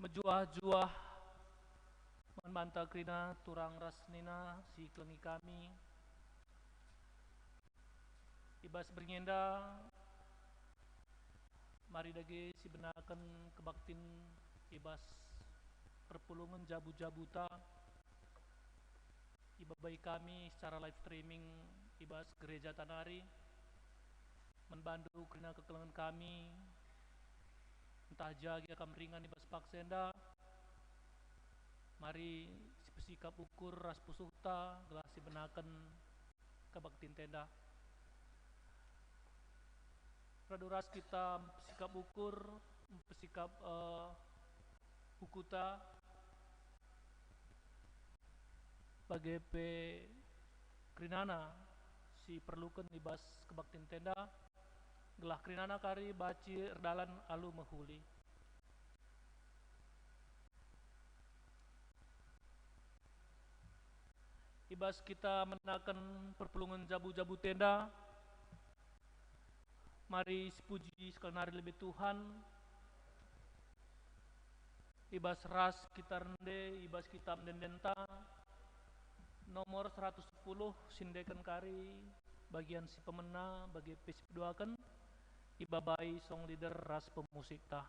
Mejuah-juah manbanta krina turang rasnina si keleni kami ibas bernyenda mari dage si benaken kebaktin ibas perpulungan jabu-jabuta ibabai kami secara live streaming ibas gereja Tanari menbantu krina kekelengan kami entah jagi akan ringan ibas paksenda mari si pesikap ukur ras pusuhta gelah si benaken kebaktin tenda raduras kita pesikap ukur pesikap hukuta bagi krinana si perlukan ibas kebaktin tenda gelah krinana kari baci erdalan alu mahuli ibas kita menakan perpulungan jabu-jabu tenda mari sepuji sekali lebih Tuhan ibas ras kita rende ibas kita mendendenta nomor 110 sindekan kari bagian si pemena bagi pesip doakan ibabai song leader ras pemusik tah.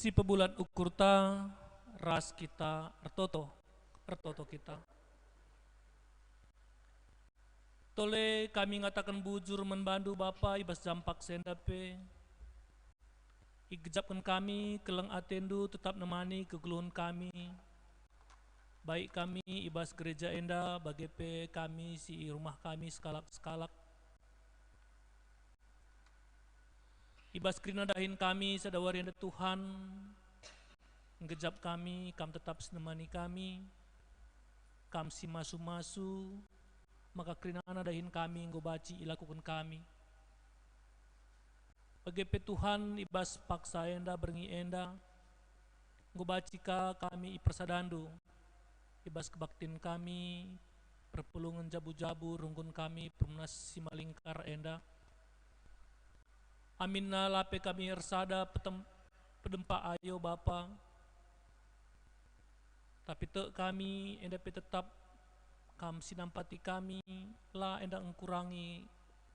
Si pebulan ukurta ras kita ertoto kita tole kami ngatakan bujur menbandu Bapa ibas jampak sendape igejapkan kami keleng atendu tetap nemani kegeluhan kami baik kami ibas gereja enda bagi kami si rumah kami sekalak ibas krina dahin kami sadawari anda Tuhan ngejap kami kam tetap senemani kami kam si masu-masu maka krina dahin kami ngobaci ilakukan kami bagi Tuhan ibas paksa enda berngi enda ngobaci ka kami ipersadandu ibas kebaktin kami perpulungan jabu-jabu rungkun kami permunas si malingkar enda amin na lape kami ersada pedempa ayo Bapa tapi te kami enda tetap kam sinampati kami la enda engkurangi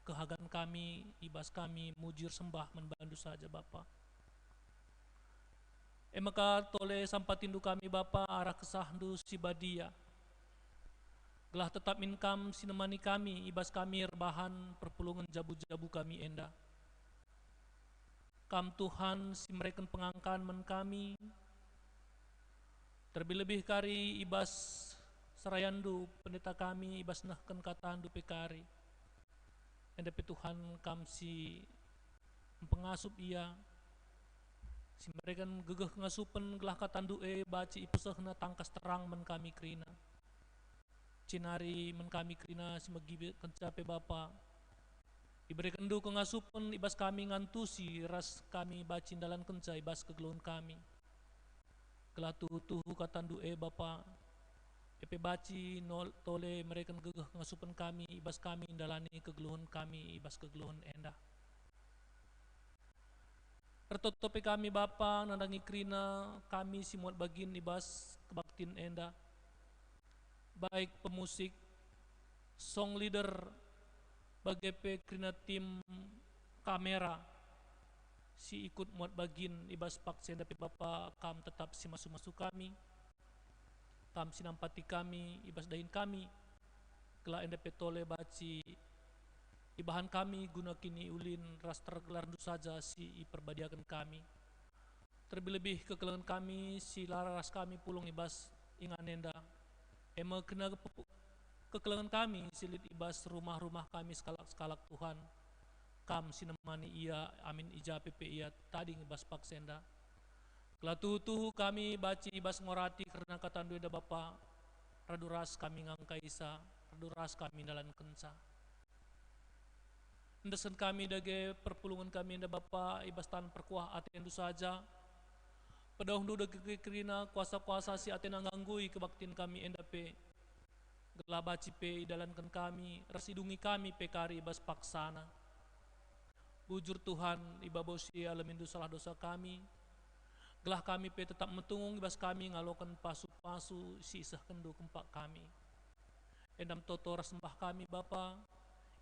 kehagan kami ibas kami mujur sembah menbandu saja Bapa maka tole sampatindu kami Bapa arah kesahdu si badia gelah tetap minkam sinemani kami ibas kami rebahan perpulungan jabu-jabu kami enda Kam Tuhan si mereka pengangkan men kami, terlebih kari ibas serayandu pendeta kami ibas nahkan katandu pekari. Endapi Tuhan kam si pengasup ia, si mereka gegeh ngasupen gelah katandu baci ipusahna tangkas terang men kami krina. Cinari men kami krina si magi kencape Bapa. Diberikan du kengasupen ibas kami ngantusi ras kami baci dalan kenca ibas kegeluhan kami. Kelah tuhu katandu Bapa. Epe baci nol tole mereka gegeh ngasupen kami ibas kami dalani kegeluhan kami ibas kegeluhan endah. Tertotope kami Bapa nandangi krina kami simuat bagin ibas kebaktin endah. Baik pemusik, song leader, bagepe krina tim kamera si ikut muat bagin ibas paksen tapi Bapa kam tetap si masuk kami, kam sinampati kami ibas dahin kami kela enda petole baci ibahan kami guna kini ulin ras tergelardu saja si iperbadiakan kami, terlebih kekelangan kami si laras kami pulung ibas ingan enda ema kena kekelangan kami silit ibas rumah-rumah kami sekalak Tuhan kam sinemani ia amin ija pepe ia tadi ibas paksenda kelah tuhu kami baci ibas ngorati karena katandu eda Bapa raduras kami ngangkaisa raduras kami dalan kenca ndesan kami dage perpulungan kami eda Bapa ibas tan perkuah atendu saja pedahung du dage kerina kuasa-kuasa si atena nganggui kebaktin kami enda pe gelah baci pe dalankan kami rasidungi kami pekari ibas paksana. Bujur Tuhan ibabosi alamindu salah dosa kami gelah kami pe tetap metungung ibas kami ngalokan pasu-pasu si isah kendu kempak kami endam toto rasembah kami Bapa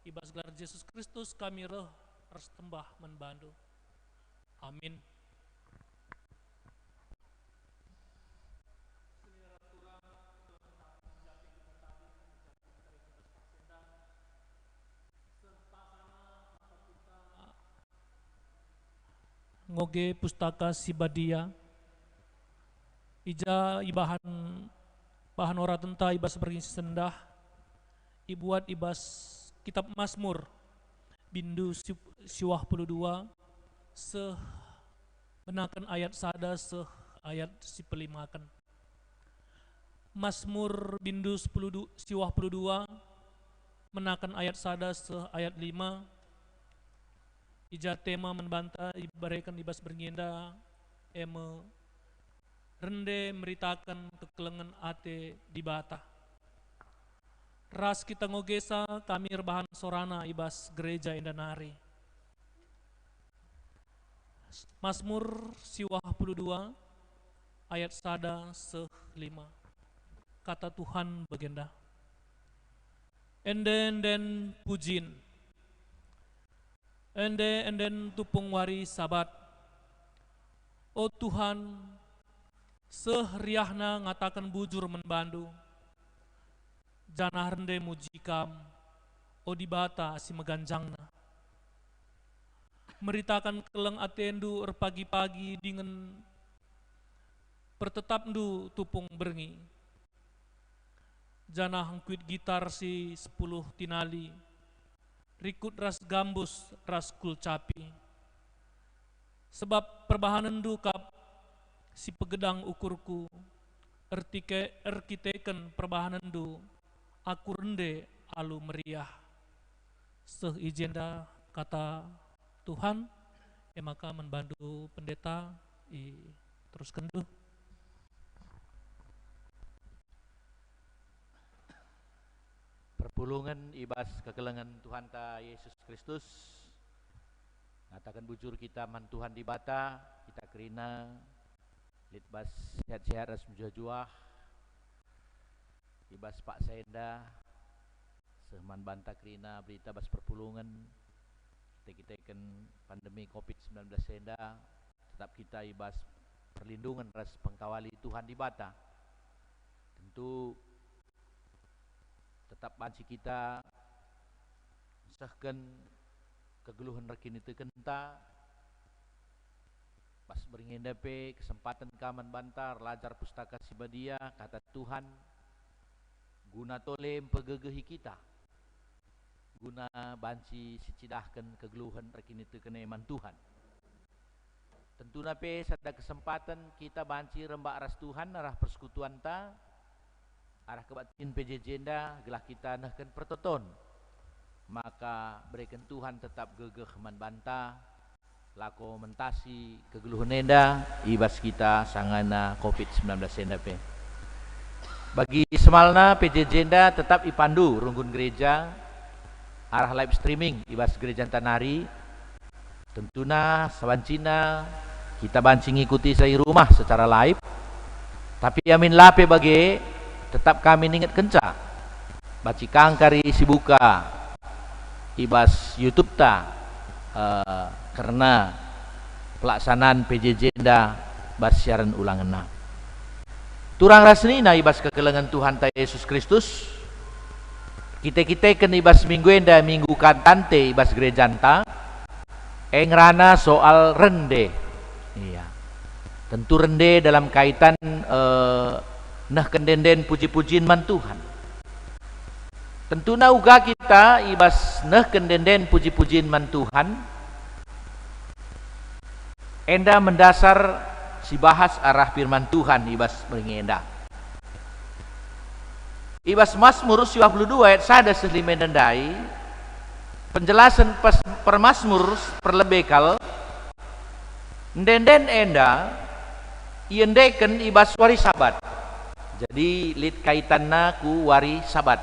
ibas gelar Yesus Kristus kami ras tembah menbandu amin. Ngoge pustaka Sibadia ija bahan ora tenta ibas berisi sendah ibuat ibas kitab Mazmur bindu siwah 22 menakan ayat sada ayat si pelimakan Mazmur bindu siwah 22 menakan ayat sada ayat 5 ija tema membantah ibarekan ibas berngenda eme rende meritakan kekelengan ate di bata ras kita ngogesa kami rebahan sorana ibas gereja endanari Mazmur siwah 22 ayat sada 5 kata Tuhan begenda enden pujin enden tupung wari sabat o Tuhan sehriahna ngatakan bujur menbandu janah rende mujikam o dibata si meganjangna meritakan keleng atendu pagi-pagi dengan pertetapndu tupung berngi janah hengkuit gitar si 10 tinali rikut ras gambus ras kulcapi sebab perbahanan dukap si pegedang ukurku erkiteken perbahanan du aku rende alu meriah seijenda kata Tuhan maka membantu pendeta teruskan dulu. Perpulungan ibas kekelengan Tuhan ta Yesus Kristus ngatakan bujur kita man Tuhan di bata kita kerina litbas sehat-sehat ras menjuah ibas Pak Senda sehman banta kerina berita bas perpulungan kita ikan pandemi COVID-19 senda tetap kita ibas perlindungan ras pengkawali Tuhan di bata tentu tetap banci kita sahkan kegeluhan rekin itu kenta Pas beringenda pe kesempatan kaman bantar lajar pustaka sibadia kata Tuhan guna tole pegegehi kita guna banci sicidahkan kegeluhan rekini tu kena iman Tuhan. Tentu nape sada kesempatan kita banci rembak aras Tuhan arah persekutuan ta arah kebatin PJJ gelah kita nahkan pertoton maka berikan Tuhan tetap gegeh man banta lako mentasi kegeluhan enda ibas kita sangana COVID-19 enda pe. Bagi semalna PJJ tetap ipandu runggun gereja arah live streaming ibas gereja Tanari. Tentuna sabancina kita banci ngikuti saya rumah secara live. Tapi amin lape bagi tetap kami ingat kenca. Baci kangkari sibuka ibas YouTube ta karena pelaksanaan PJJ bersiaran ulangan. Turang rasnina ibas kekelengan Tuhan ta Yesus Kristus. Kita kan ibas minggu enda minggu kantante ibas gereja ta. Engrana soal rende. Iya. Tentu rende dalam kaitan nah kendenden puji-pujian man Tuhan. Tentu uga kita ibas nah kendenden puji-pujian man Tuhan. Enda mendasar si bahas arah firman Tuhan ibas mengenda. Ibas Mazmur 52 ayat 1 selimendandai penjelasan permasmur perlebekal ndenden enda iendeken ibas wari sabat. Jadi lid kaitanna ku wari sabat.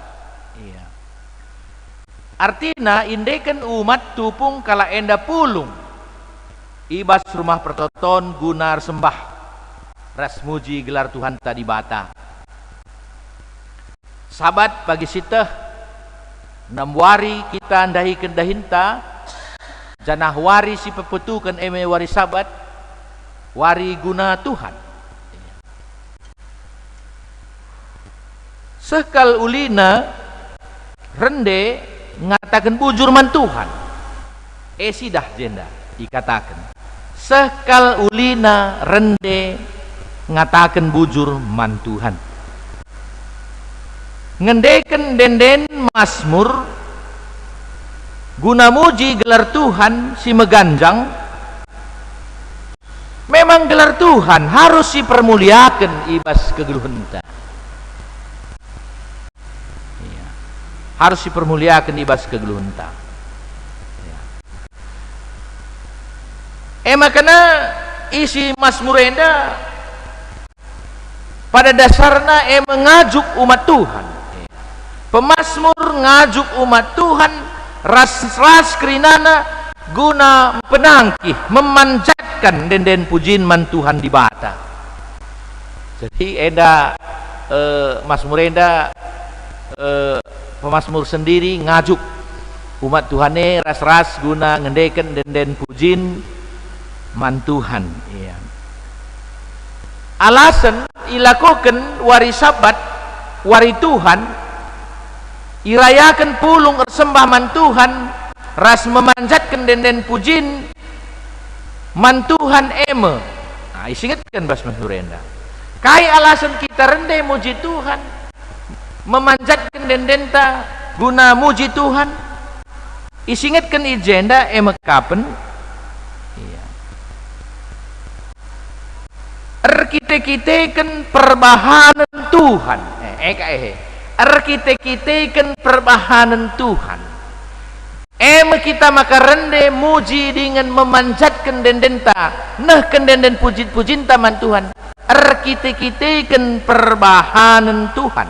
Iya. Artina indeken umat tupung kala enda pulung ibas rumah pertoton gunar sembah ras muji gelar Tuhan tadi bata. Sabat bagi siteh 6 wari kita andahi kendahinta janah wari si pepetukan eme wari sabat wari guna Tuhan. Sekal ulina rende ngatakan bujur man Tuhan. Sidah jenda dikatakan. Sekal ulina rende ngatakan bujur man Tuhan. Ngendeken denden Mazmur guna muji gelar Tuhan si meganjang. Memang gelar Tuhan harus dipermuliakan ibas kegeluhenta. Iya. Harus dipermuliakan ibas kegeluhenta. Iya. Makanya isi Mazmur enda pada dasarnya mengajuk umat Tuhan. Pemazmur ngajuk umat Tuhan ras kerinana guna penangkih memanjatkan denden pujian man Tuhan di bata. Jadi enda Mazmur enda pemazmur sendiri ngajuk umat Tuhane ras guna ngendeken denden pujian man Tuhan. Iya. Alasan ilakukan wari sabat wari Tuhan irayakan pulung sembah man Tuhan ras memanjatkan denden pujin man Tuhan eme. Nah, isingatkan bas Mazmurenda. Kai alasan kita rendai muji Tuhan memanjatkan dendenta guna muji Tuhan. Isingatkan ijenda eme kapen. Iya. Arkite-kitekan perbahanan Tuhan. Arkite-kitekan perbahanan Tuhan. Kita maka rende muji dengan memanjatkan dendenta nah kendenden pujit-pujin taman Tuhan. Arkite-kitekan perbahanan Tuhan.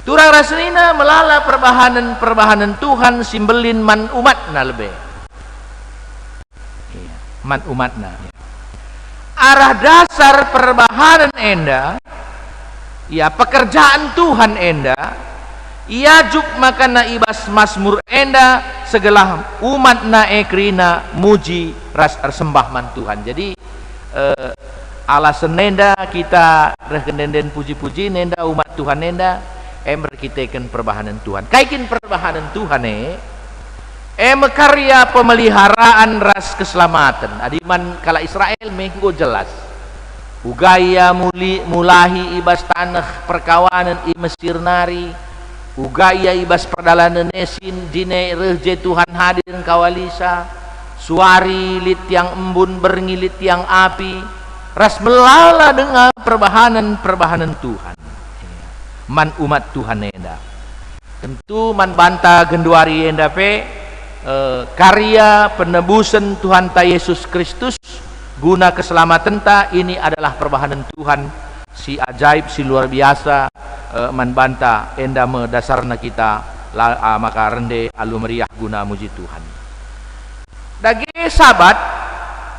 Turang rasulina melala perbahanan Tuhan simbelin man umatna lebih. Man umatna. Arah dasar perbahanan enda ya pekerjaan Tuhan enda ia juk makana ibas Mazmur enda segelah umat na ekrina muji ras sembah man Tuhan. Jadi alasan enda kita rekendenden puji-puji nenda umat Tuhan nenda berkitakan perbahanan Tuhan. Kaikin perbahanan Tuhan karya pemeliharaan ras keselamatan adiman kala Israel menggo jelas ugaya mulahi ibas tanah perkawanan i Mesir nari ugaya ibas perdalanan nesin dine reje Tuhan hadir kawalisa suari lit yang embun berngilit yang api ras melala dengan perbahanan Tuhan man umat Tuhan enda tentu man banta genduari enda pe karya penebusan Tuhan ta Yesus Kristus guna keselamatan ta ini adalah perbahanan Tuhan si ajaib si luar biasa man banta enda me dasarna kita maka rende alu meriah guna muji Tuhan dage sabat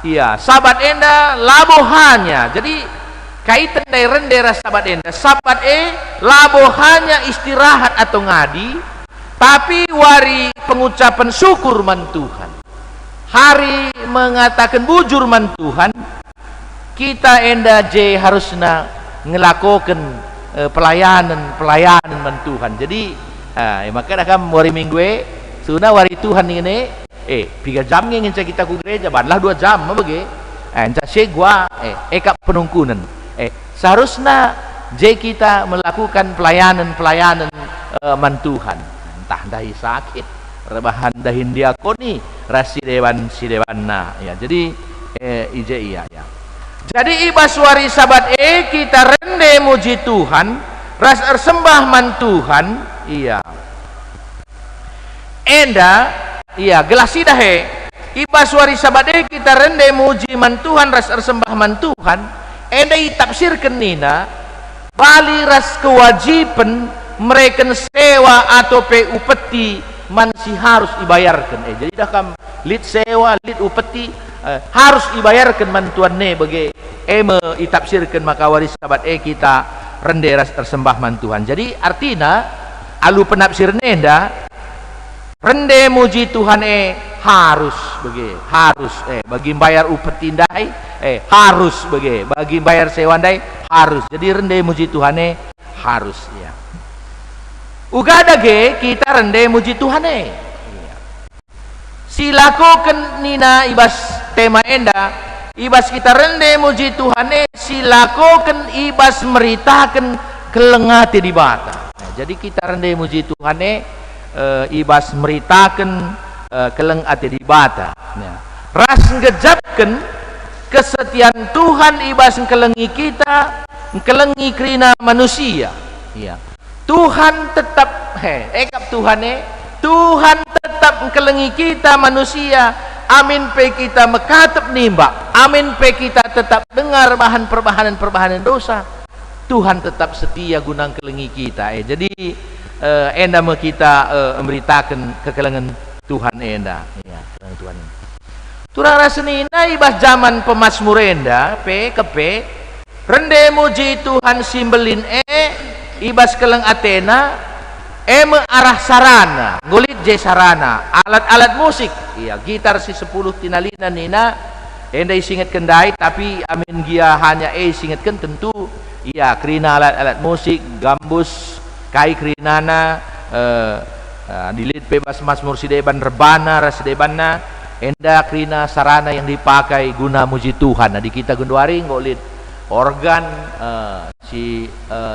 iya sabat enda labohanya jadi kaitan dari rende ras sabat enda sabat labohanya istirahat atau ngadi tapi wari pengucapan syukur man Tuhan hari mengatakan bujur man Tuhan kita enda je harusna ngelakokan pelayanan man Tuhan jadi maka dah kam wari minggu suna wari Tuhan ini 3 jam ngin kita ku gereja banlah 2 jam bagi enca segwa kap penungkunan seharusnya je kita melakukan pelayanan man Tuhan entah dahi sakit rebahan dahin diakoni rasi dewan si dewanna ya jadi ije iya ya jadi ibas wari sabat kita rende muji Tuhan ras ersembah man Tuhan iya enda iya gelasi dah ibas wari sabat kita rende muji man Tuhan ras ersembah man Tuhan enda itafsirkan nina bali ras kewajiban mereka sewa atau upeti masih harus dibayarkan jadi dah kam lit sewa lit upeti harus dibayarkan mantuan bagi me itafsirkan maka waris sabat kita renderas tersembah man Tuhan jadi artinya alu penafsir nenda rende muji Tuhan harus bagi bayar upeti ndai harus bagi bayar sewa ndai harus jadi rende muji Tuhan harus ya ugada ge kita rende muji Tuhan silakokan nina ibas tema enda ibas kita rende muji Tuhan silakokan ibas meritakan kelengati di bata jadi kita rende muji Tuhan ibas meritakan kelengati di bata ras ngejapkan kesetiaan Tuhan ibas kelengi kita kelengi krina manusia iya Tuhan tetap Tuhan tetap kelengi kita manusia amin pe kita mekatep nimba amin pe kita tetap dengar perbahanan dosa Tuhan tetap setia gunang kelengi kita jadi enda me kita memberitakan kekelengan Tuhan enda ya Tuhan turang rasenina ibas zaman pemasmur enda kepe rende muji Tuhan simbelin ibas keleng Athena arah sarana ngulit je sarana alat-alat musik iya gitar si 10 tinalina nina enda isingat kendai tapi amin gia hanya isingatkan tentu iya krina alat-alat musik gambus kai krinana dilit bebas masmur sideban rebana rasidebanna enda krina sarana yang dipakai guna muji Tuhan di kita gunduari ngolit organ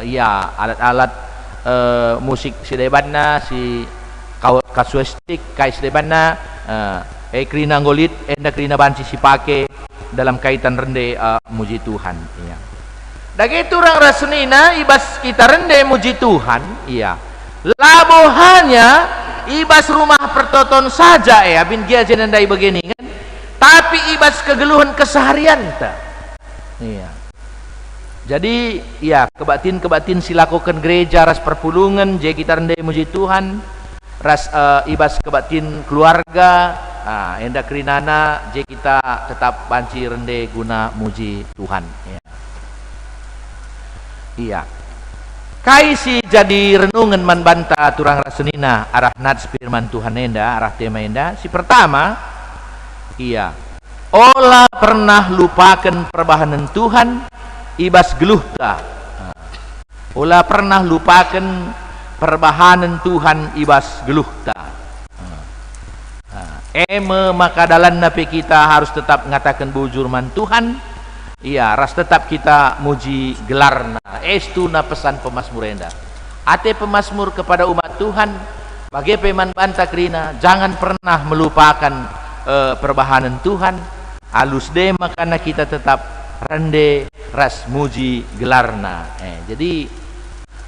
ya alat-alat musik sidebanna si kasuistik kai sidebanna krina ngolit enda krina banci sipake dalam kaitan rende muji Tuhan iya dage turang rasenina ibas kita rende muji Tuhan iya labohannya ibas rumah pertoton saja abin gia jenendai begini kan tapi ibas kegeluhan keseharian ta iya jadi ya kebatin silakokan gereja ras perpulungan je kita rende muji Tuhan ras ibas kebatin keluarga enda krinana je kita tetap banci rende guna muji Tuhan ya. Iya kai si jadi renungan man banta turang rasenina arah nats firman Tuhan enda arah tema enda si pertama iya olah pernah lupakan perbahanan Tuhan ibas geluh ta olah pernah lupakan perbahanan Tuhan ibas geluh ta maka dalam napi kita harus tetap mengatakan bujur man Tuhan. Iya, ras tetap kita muji gelarna. Estuna pesan pemazmur enda. Ate pemazmur kepada umat Tuhan, bagi peman banta krina, jangan pernah melupakan perbahanan Tuhan. Alus deh makanya kita tetap rende ras muji gelarna. Jadi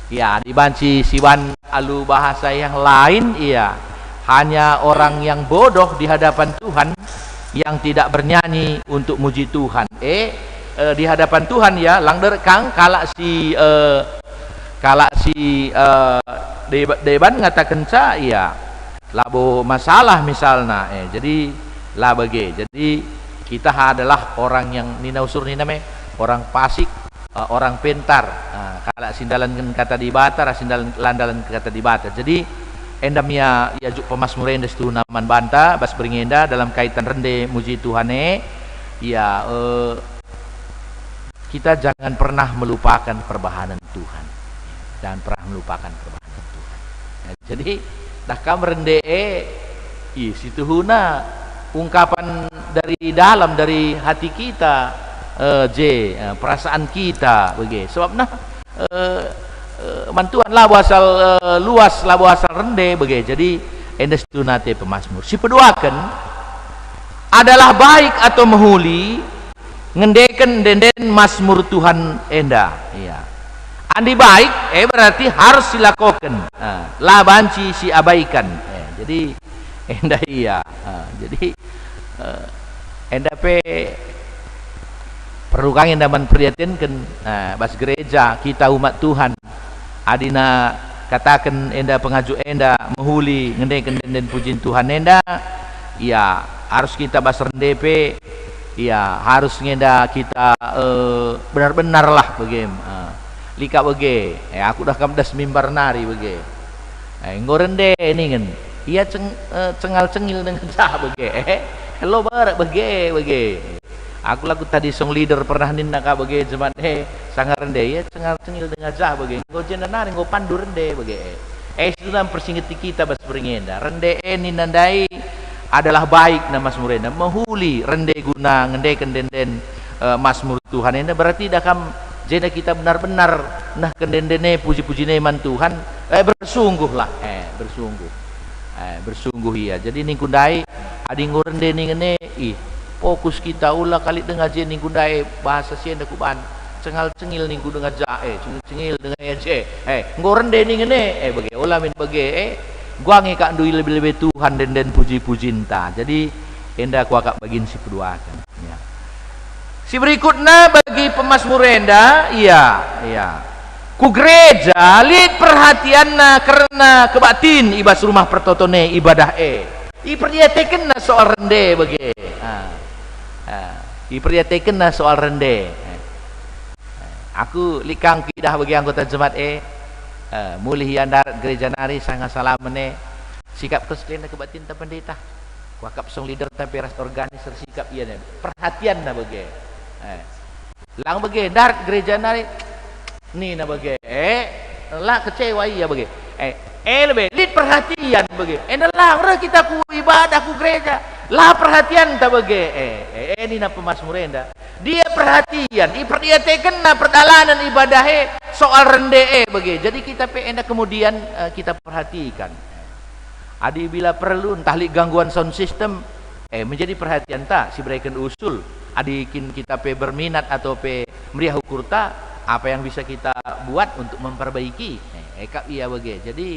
ya dibanci siwan alu bahasa yang lain, iya, hanya orang yang bodoh di hadapan Tuhan yang tidak bernyanyi untuk muji Tuhan. Di hadapan Tuhan ya langder kang kalak si deban ngatakan ca ya labo masalah misalnya jadi lah bagi. Jadi kita adalah orang yang nina usur nina orang fasik, orang pentar. Kalak sindalan kata di bata, sindalan landalan kata di bata. Jadi endamnya ya juk pemazmur enda stu naman banta bas beringenda dalam kaitan rende muji Tuhane ya kita jangan pernah melupakan perbahanan Tuhan. Jangan pernah melupakan perbahanan Tuhan. Jadi dah kam rende situ huna ungkapan dari dalam dari hati kita perasaan kita bagi. Sebab mantuan labu asal luas labu asal rende bagi. Jadi endes tunate pemazmur. Si peduakan adalah baik atau mehuli ngendeken denden mazmur Tuhan enda. Iya. Andi baik berarti harus dilakukan. La banci si abaikan. Jadi enda iya. Jadi enda perlu kang enda memprihatinkan bas gereja kita umat Tuhan. Adina katakan enda pengaju enda mehuli ngendeken denden pujian Tuhan enda. Ya harus kita bas rendepe. Ya harus ngenda kita benar-benar lah bagaimana lika bage aku dah kamdas mimbar nari bage ngorende ini kan iya cengal cengil dengan cah bage hello barak bage aku lagu tadi song leader pernah ninna ka bage zaman sangar rende ya cengal cengil dengan cah bage ngojen nari ngo pandu rende bage sudah persingeti kita bas beringenda rende ninandai adalah baik nama mazmur enda mehuli rende guna ngendeken denden mazmur Tuhan enda berarti dah kam jena kita benar-benar nah kendendene puji-puji neman Tuhan bersungguhlah bersungguh iya. Jadi ning kundai adi ngorende ning ngene fokus kita ulah kali dengar je ning kundai bahasa sienda kuban cengal cengil ning kudu ngaja cengil dengan je ngorende ning ngene bage ulah min bage gua ngekak dui lebih-lebih Tuhan dan puji-puji ta. Jadi enda ku akak bagin si peduakan ya. Si berikutnya bagi pemazmur enda iya ku gereja lid perhatianna karena kebatin ibas rumah pertotone ibadah iperlihatkeun soal rende bagi iperlihatkeun soal rende aku likang kidah bagi anggota jemaat mulih andar gereja nari sangat salamene sikap keselena kebatin ta pendeta wakap song leader tapi ras organis sikap iya perhatian na bage lang bage dar gereja nari ni na bage la kecewa iya bage lebih lid perhatian bage lang re kita ku ibadah ku gereja lah perhatian ta bage ini na pemazmur enda dia perhatian iperlihatkeun na perdalanan ibadah soal rende bagi. Jadi kita enda kemudian kita perhatikan adi bila perlu entah li gangguan sound system menjadi perhatian tak si berikan usul adikin kita berminat atau meriah ukur tak apa yang bisa kita buat untuk memperbaiki kak iya bagi. Jadi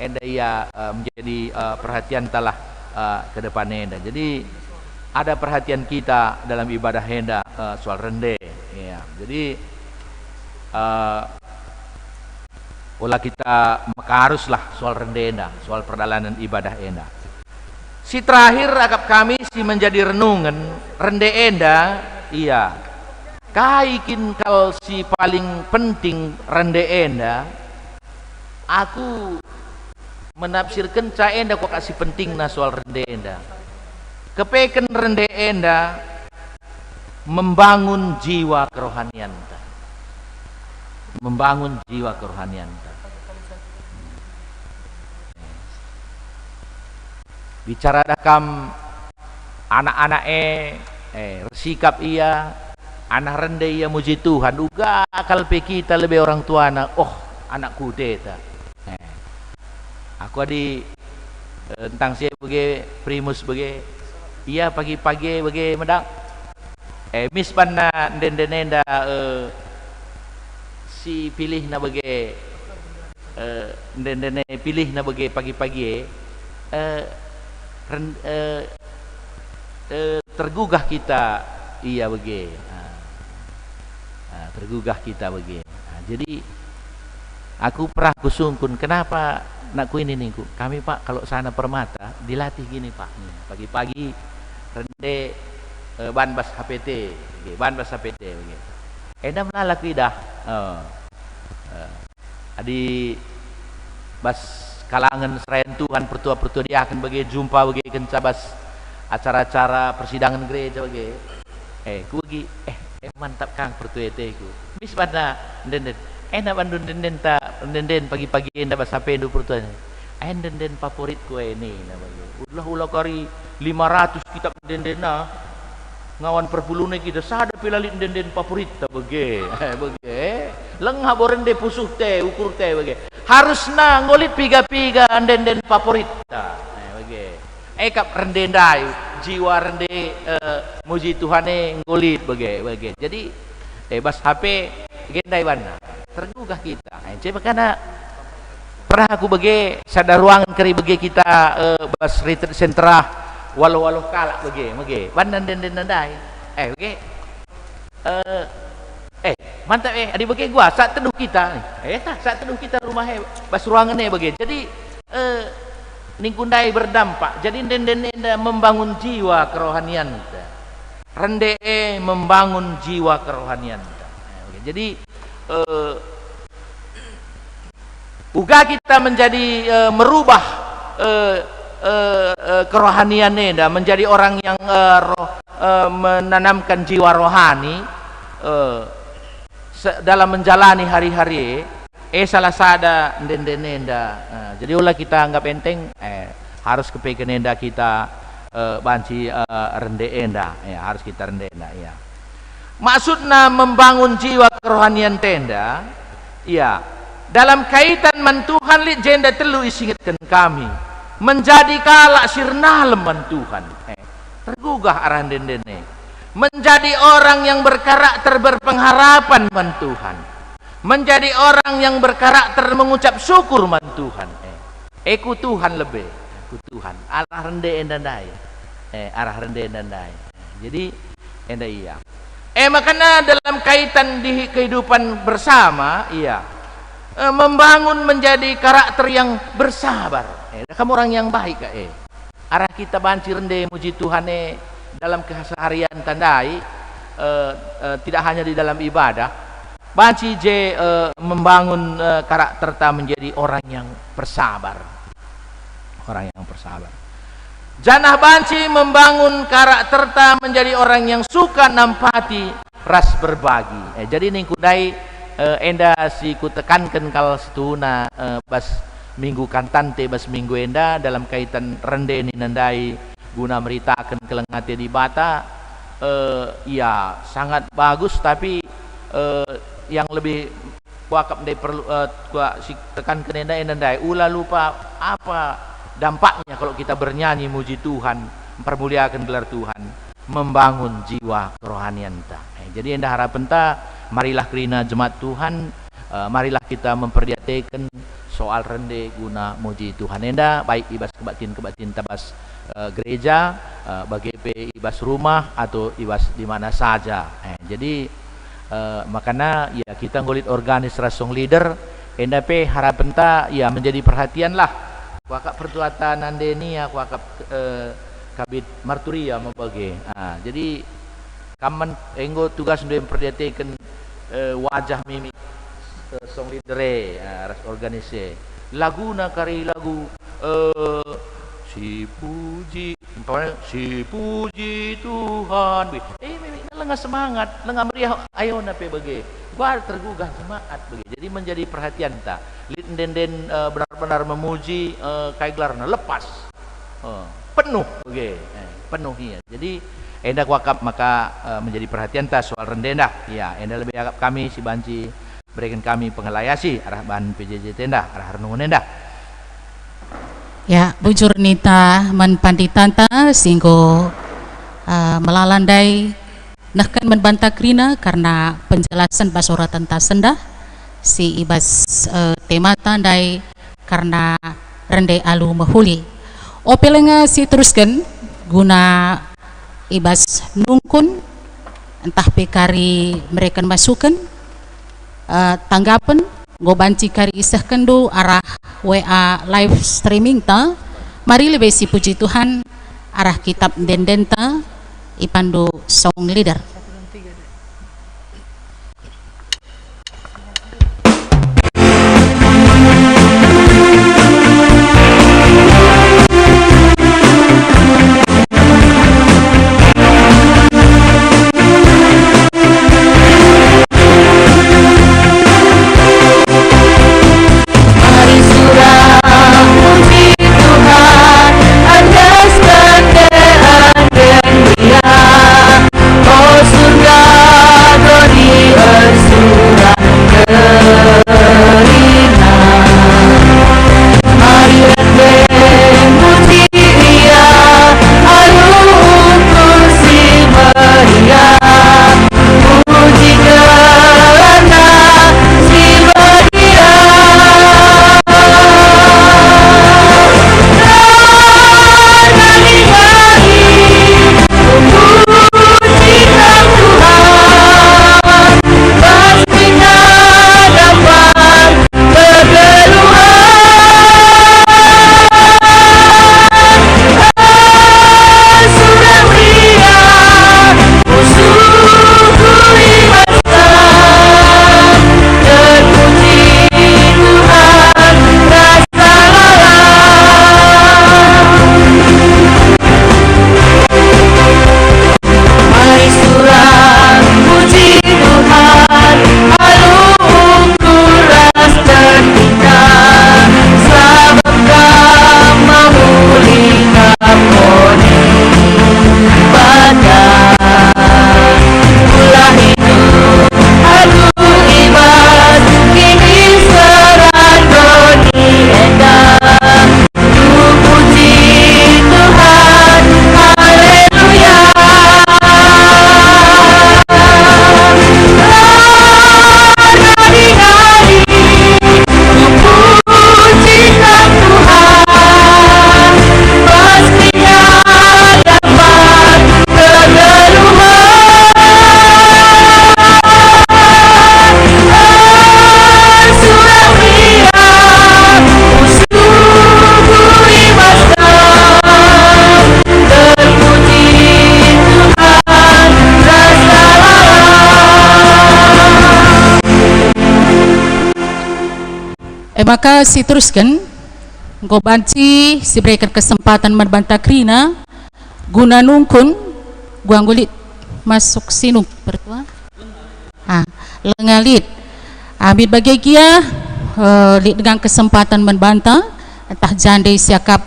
enda iya menjadi perhatian talah ke depannya enda. Jadi ada perhatian kita dalam ibadah enda soal rende ya. Jadi ulah kita maka haruslah soal rende enda soal perjalanan ibadah enda. Si terakhir akap kami si menjadi renungan rende enda iya kaikin kal si paling penting rende enda aku menafsirkan ca enda kok kasih penting na soal rende enda kepeken rende enda membangun jiwa kerohanian bicara dakam anak-anak sikap ia anak rendah ia muji Tuhan uga kalpe kita lebih orang tua anak anakku deta aku adi tentang saya bagi primus bagi iya pagi-pagi bagi medak mis panna den-denenda si pilih na bagi den-dene pilih na bagi pagi-pagi tergugah kita iya bagi tergugah kita bagi jadi aku pernah kusungkun kenapa nakku ini nih kami Pak kalau sana Permata dilatih gini Pak pagi-pagi rende ban bas HPT ban bas HPT begitu endam lalak dah adi bas kalangan serayan Tuhan pertua-pertua dia akan bagi jumpa bagi kencabas acara-acara persidangan gereja bagi ku bagi mantap Kang pertua ku mis pada den enak bandun den pagi-pagi enda bas HP du pertua den favorit ku ini namanya ulah kari 500 kitab den-dena ngawan perpulune kita sada pilalit den favorit ta bege lengah borende pusuh teh ukur teh bege harusna ngolit piga-piga den favorit ta bege kap rendendai jiwa rende muji Tuhane ngolit bege jadi bas HP gendai wana tergugah kita coba karena pernah aku bege sadar ruangan keri bege kita bas retreat sentra walau kalak bege wan den nandai bege mantap adi bege gua saat teduh kita saat teduh kita rumah bas ruangan bege jadi ningkundai berdampak jadi den membangun jiwa kerohanian kita rende membangun jiwa kerohanian kita jadi uga kita menjadi merubah kerohaniannya menjadi orang yang menanamkan jiwa rohani dalam menjalani hari-hari salah sada den-denenda jadi ulah kita anggap enteng harus kepekan enda kita banci rende enda harus kita rende enda maksudnya membangun jiwa kerohanian tenda dalam kaitan mentuhan li jenda telu isingatkan kami menjadi kalak sirnalem mentuhan tergugah arah dendene menjadi orang yang berkarakter berpengharapan mentuhan menjadi orang yang berkarakter mengucap syukur mentuhan ku Tuhan lebih ku Tuhan arah rende endandai arah rende endandai jadi enda iya makanya dalam kaitan di kehidupan bersama membangun menjadi karakter yang bersabar kamu orang yang baik arah kita banci rende muji Tuhan dalam keseharian tandai tidak hanya di dalam ibadah banci membangun karakter ta menjadi orang yang bersabar janah banci membangun karakter ta menjadi orang yang suka nampati ras berbagi jadi ning kudai enda si ku tekankan kal setuna bas minggu kantante bas minggu enda dalam kaitan rende ni nandai guna meritakan kelengate di bata sangat bagus tapi yang lebih kuakap dari perlu si tekankan enda nandai ulah lupa apa dampaknya kalau kita bernyanyi muji Tuhan mempermuliakan gelar Tuhan membangun jiwa kerohanian ta jadi enda harapan ta marilah kerina jemaat Tuhan marilah kita memperhatikan soal rende guna muji Tuhan enda baik ibas kebatin tabas gereja bagi ibas rumah atau ibas di mana saja jadi makanya kita ngulit organis rasong leader enda harapan ta menjadi perhatian lah wakak pertuatan andeni wakak kabit marturia membagi jadi kaman enggo tugas untuk memperhatikan wajah mimik song leader ras organisasi laguna kari lagu si puji Tuhan mimik lengah semangat lengah meriah ayo nape bagi gua tergugah semangat bagi jadi menjadi perhatian ta den benar-benar memuji kai gelarna lepas penuh, penuh ya. Jadi enda wakap maka menjadi perhatian tas soal rendenda. Ya, enda lebih agak kami si banci berikan kami pengelayasi arah bahan PJJ tenda arah renungan enda. Ya, bujur nita man panditanta singgo melalandai nahkan membantah krina karena penjelasan basora tentang senda si ibas tema tandai karena rendai alu mahuli opelenga si teruskan guna ibas nungkun entah pekari mereka masukan tanggapan gobanci kari isahkan do arah WA live streaming ta mari lebih si puji Tuhan arah kitab denden ta ipandu song leader. Maka si teruskan gobanci si berikan kesempatan membantah krina guna nungkun guang gulit masuk sinuk bertua lengalit ambil bagi kia dengan kesempatan membantah entah jandai siakap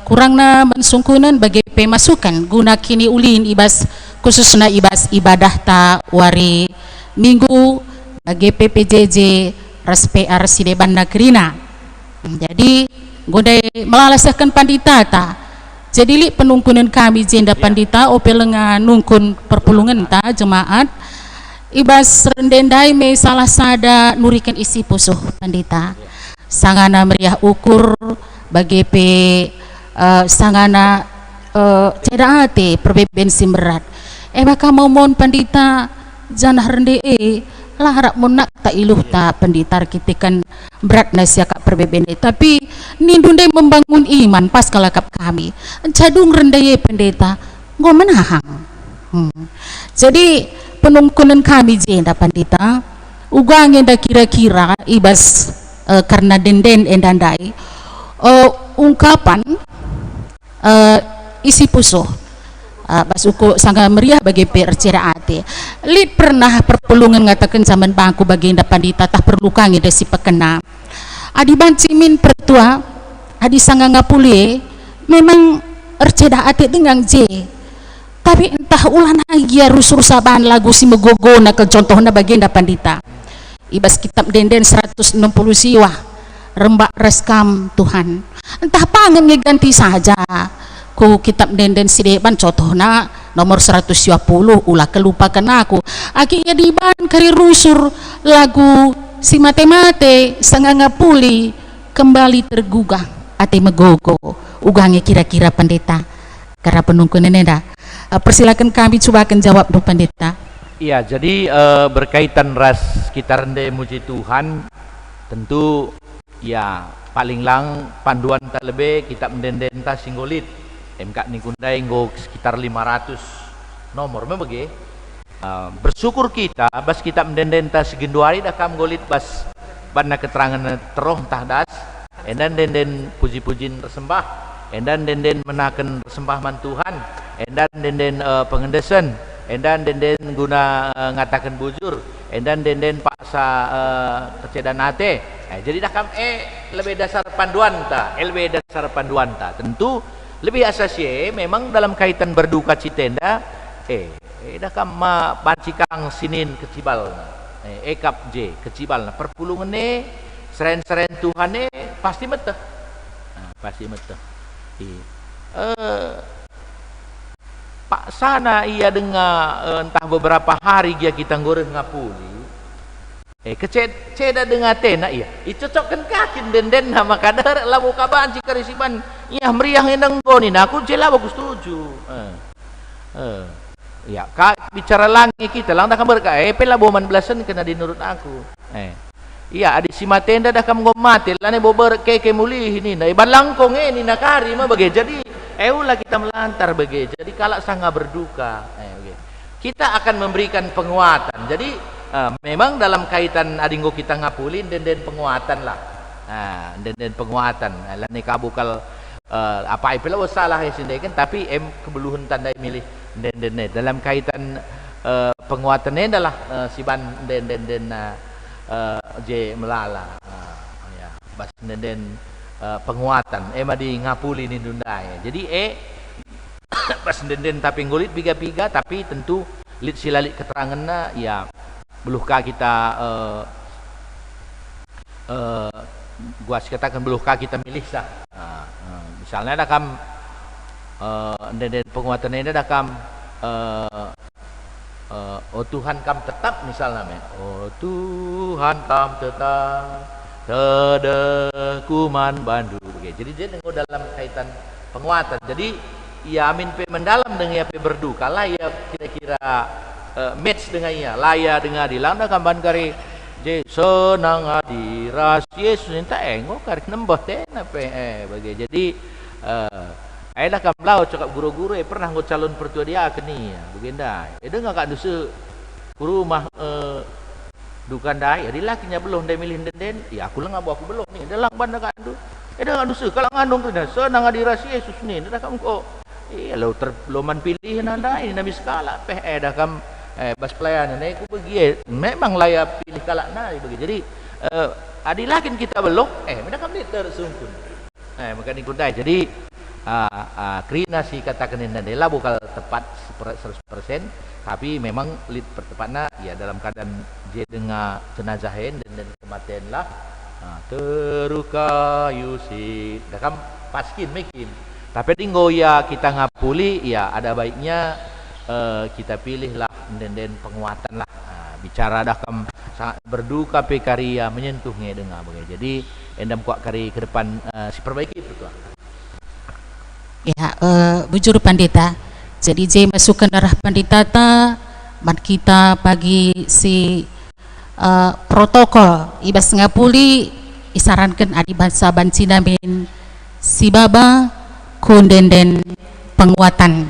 kurangna mensungkunan bagi pemasukan guna kini ulin ibas khususnya ibas ibadah ta wari minggu bagi PPJJ RSPR Sideban Nagrina. Jadi godai melalasahkan pandita ta. Jadi li penungkunan kami jenda pandita opelenga nungkun perpulungan ta jemaat ibas rendendai me salah sada nurikan isi pusuh pandita. Sangana meriah ukur bagi sangana cedaate perbeben simberat. Maka mau mohon pandita janah rendee lah harap monak tak iluh tak penditar kita kan berat nasi akak perbebende tapi nindunde membangun iman pas kalakap kami cadung rendaya pendeta ngomenahang jadi penungkunan kami jenda pandita ugang enda kira-kira ibas karena denden endandai ungkapan isi pusuh basuku sangga meriah bagi perceraate lid pernah perpulungan ngatakan zaman bangku bagi indah pandita tak perlu kangi desi pekena adi bancimin pertua adi sangga ngapuli memang ercedah ati dengan J, tapi entah ulah lagi rusur saban lagu si megogo nak contohnya baginda pandita ibas kitab denden 160 siwa rembak reskam Tuhan, entah pangan ngeganti saja ku kitab denden si depan contohnya nomor 120 ulah kelupakan aku akhirnya diban kari rusur lagu si mate-mate setengah ngapuli kembali tergugah ati megogo ugangnya kira-kira pendeta karena penunggu neneda. Persilakan kami coba akan jawab dulu pendeta. Iya, jadi berkaitan ras kita rendah muji Tuhan, tentu ya paling lang panduan tak lebih kita mendenden ta singgolit MK nikundai nggo sekitar 500 nomor membagi bersyukur kita bas kita mendenden ta segenduari dah kam golit bas bana keterangan teroh tah das endan denden puji-pujin resembah endan denden menaken sembahan Tuhan, endan denden pengendesan, endan denden guna ngatakan bujur, endan denden paksa kecedan ate. Jadi dah kam lebih dasar panduan ta, lebih dasar panduan ta. Tentu lebih asasi memang dalam kaitan berduka citenda dah kam bancikang sinin kecibal. Ekap J kecibal perpulungan seren-seren Tuhan pasti meteh. Pasti meteh. Pak sana ia dengar entah beberapa hari dia kita ngoreh ngapuli keceda dengar tena iya cocokkan kakin denden nama kadar labu kaban jika risiban iya meriah endang goni aku jela bagus setuju ya kak bicara langi kita lang dah kabar ka pela boman belasan kena dinurut aku iya adik si matenda dah kamu mati lah ne bober keke mulih ini na iban langkong ini nakari mah bagi jadi ulah kita melantar bagi jadi kalak sangga berduka kita akan memberikan penguatan jadi memang dalam kaitan adinggo kita ngapulin den penguatan lah den penguatan lah ne kabukal apa ipilah salah sindekan tapi kebeluhan tandai milih den dalam kaitan penguatannya adalah siban den J melala ya bas den penguatan madi ngapuli ni dundai jadi bas den tapi ngulit piga-piga tapi tentu lit silalit keteranganna ya beluhkah kita gua katakan beluhkah kita milih sah misalnya ada kam den penguatan ini ada kam oh Tuhan kam tetap misalnya oh Tuhan kam tetap kuman bandu jadi dia tengok dalam kaitan penguatan jadi ya amin pe mendalam dengan ya pe berduka lah ya kira-kira match dengan ya laya dengan dilanda kamban kari je senang hadiras Yesus minta engok kari nembah tena pe bagi jadi dah kam lau cakap guru-guru pernah nggo calon pertua dia keni begenda dengar kak dusu guru mah dukan dai jadi lakinya belum dia milih den ya aku lang aku belum ni dalam banda kak du dah dusu kalau ngandung tu dah senang hadiras Yesus ni dah kam kok lo terloman pilih nanda ini nabi skala dah kam bas pelayanan aku bagi memang layak pilih kalak na bagi jadi adilakin kita belum dah kam ni tersungkun maka ni kudai jadi krina si katakan ini adalah bukan tepat 100% tapi memang lid pertepatnya ya dalam keadaan je dengan jenazahin dan kematian lah teruka yusi dah kan paskin makin tapi tinggal ya kita ngapuli ya ada baiknya kita pilih lah dan penguatan lah bicara dah kam sangat berduka pekaria menyentuhnya dengan bagai jadi endam kuat kari ke depan si perbaiki pertua. Ya, bujur pandita. Jadi je masukkan darah pandita ta man kita bagi si protokol ibas ngapuli isarankan adi bahasa bancina min si baba kundenden penguatan.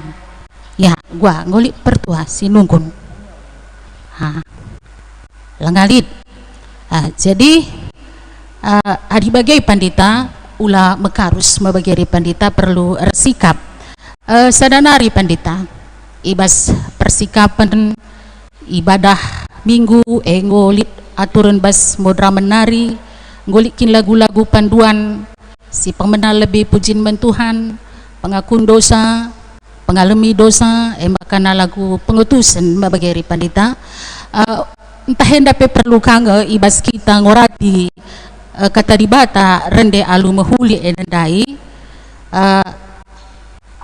Ya, gua ngolik pertua si nunggun. Langalit. Jadi adi bagai pandita ulah mekarus membagi pandita perlu sikap sadanari pandita ibas persikapan ibadah minggu ngolit aturan bas modra menari ngolikin lagu-lagu panduan si pemenang lebih pujin Tuhan pengakun dosa, pengalami dosa, makana lagu pengutusan bageri pandita. Entah hendak perlu kanga ibas kita ngorati kata dibata rende alu mahuli enandai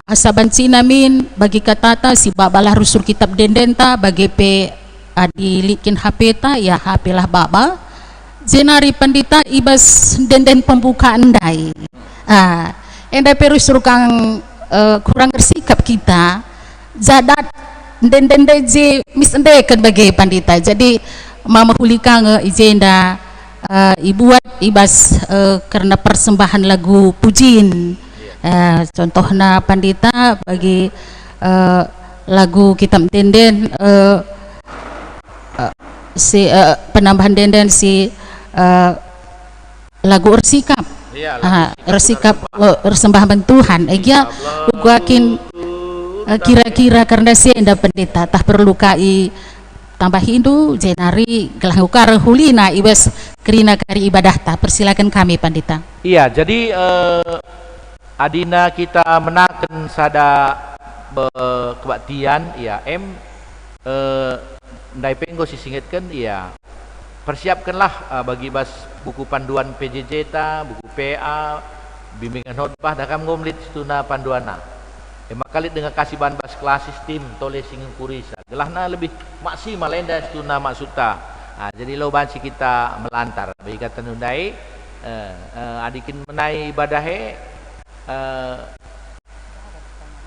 asaban sinamin bagi katata si babalah rusul kitab dendenta bagi pe adilikin HP ta ya HP lah baba jenari pandita ibas denden pembukaan dai endai perus kang kurang bersikap kita zadat denden je misendeken bagi pandita jadi mama hulikang izenda ibuat ibas karena persembahan lagu pujin contohnya pandita bagi lagu kitab denden si penambahan denden si lagu ersikap ersikap persembahan Tuhan ya guakin kira-kira karena si enda pendeta tak perlu kai tambah Hindu jenari gelah ukar hulina ibas kerina kari ibadah ta persilakan kami pandita. Iya jadi adina kita menaken sada kebaktian ya ndai penggo sisingitkan ya persiapkanlah bagi bas buku panduan PJJ ta buku PA bimbingan khotbah dakam ngomlit situna panduana makalit dengan kasih bahan bas kelas sistem tole singin kurisa gelahna lebih maksimal enda situna maksuta jadi lo bansi kita melantar bagi kata nundai adikin menai ibadahe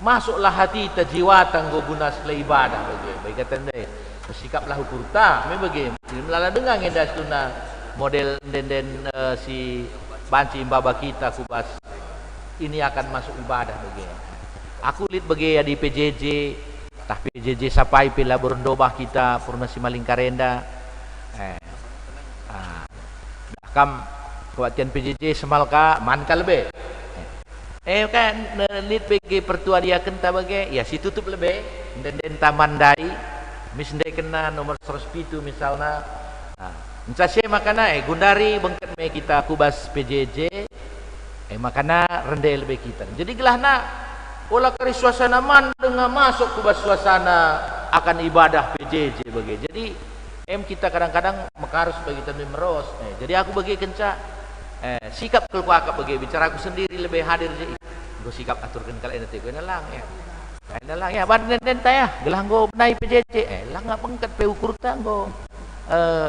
masuklah hati terjiwa tanggo guna sela ibadah bagi kata nundai bersikaplah hukurta bagi melala dengang enda situna model denden si banci imbaba kita kubas ini akan masuk ibadah bagi aku lihat bagi di PJJ tah PJJ sapai pila berendobah kita purna si maling karenda kam kewatian PJJ semalka manka lebih kan lihat bagi pertua dia kenta bagi ya si tutup lebih den taman dai misndai kena nomor 107 misalnya mencasih makana gundari bengket me kita kubas PJJ makana rendai lebih kita jadi gelahna olah kari suasana man dengan masuk kubas suasana akan ibadah PJJ bagi jadi kita kadang-kadang mekarus bagi tanwi meros jadi aku bagi kenca sikap kelku akap bagi bicara aku sendiri lebih hadir je go sikap aturkan kalau nanti gue nalang nalang ya badan denta ya gelah go benai PJJ lah nggak pengkat pe ukur tanggo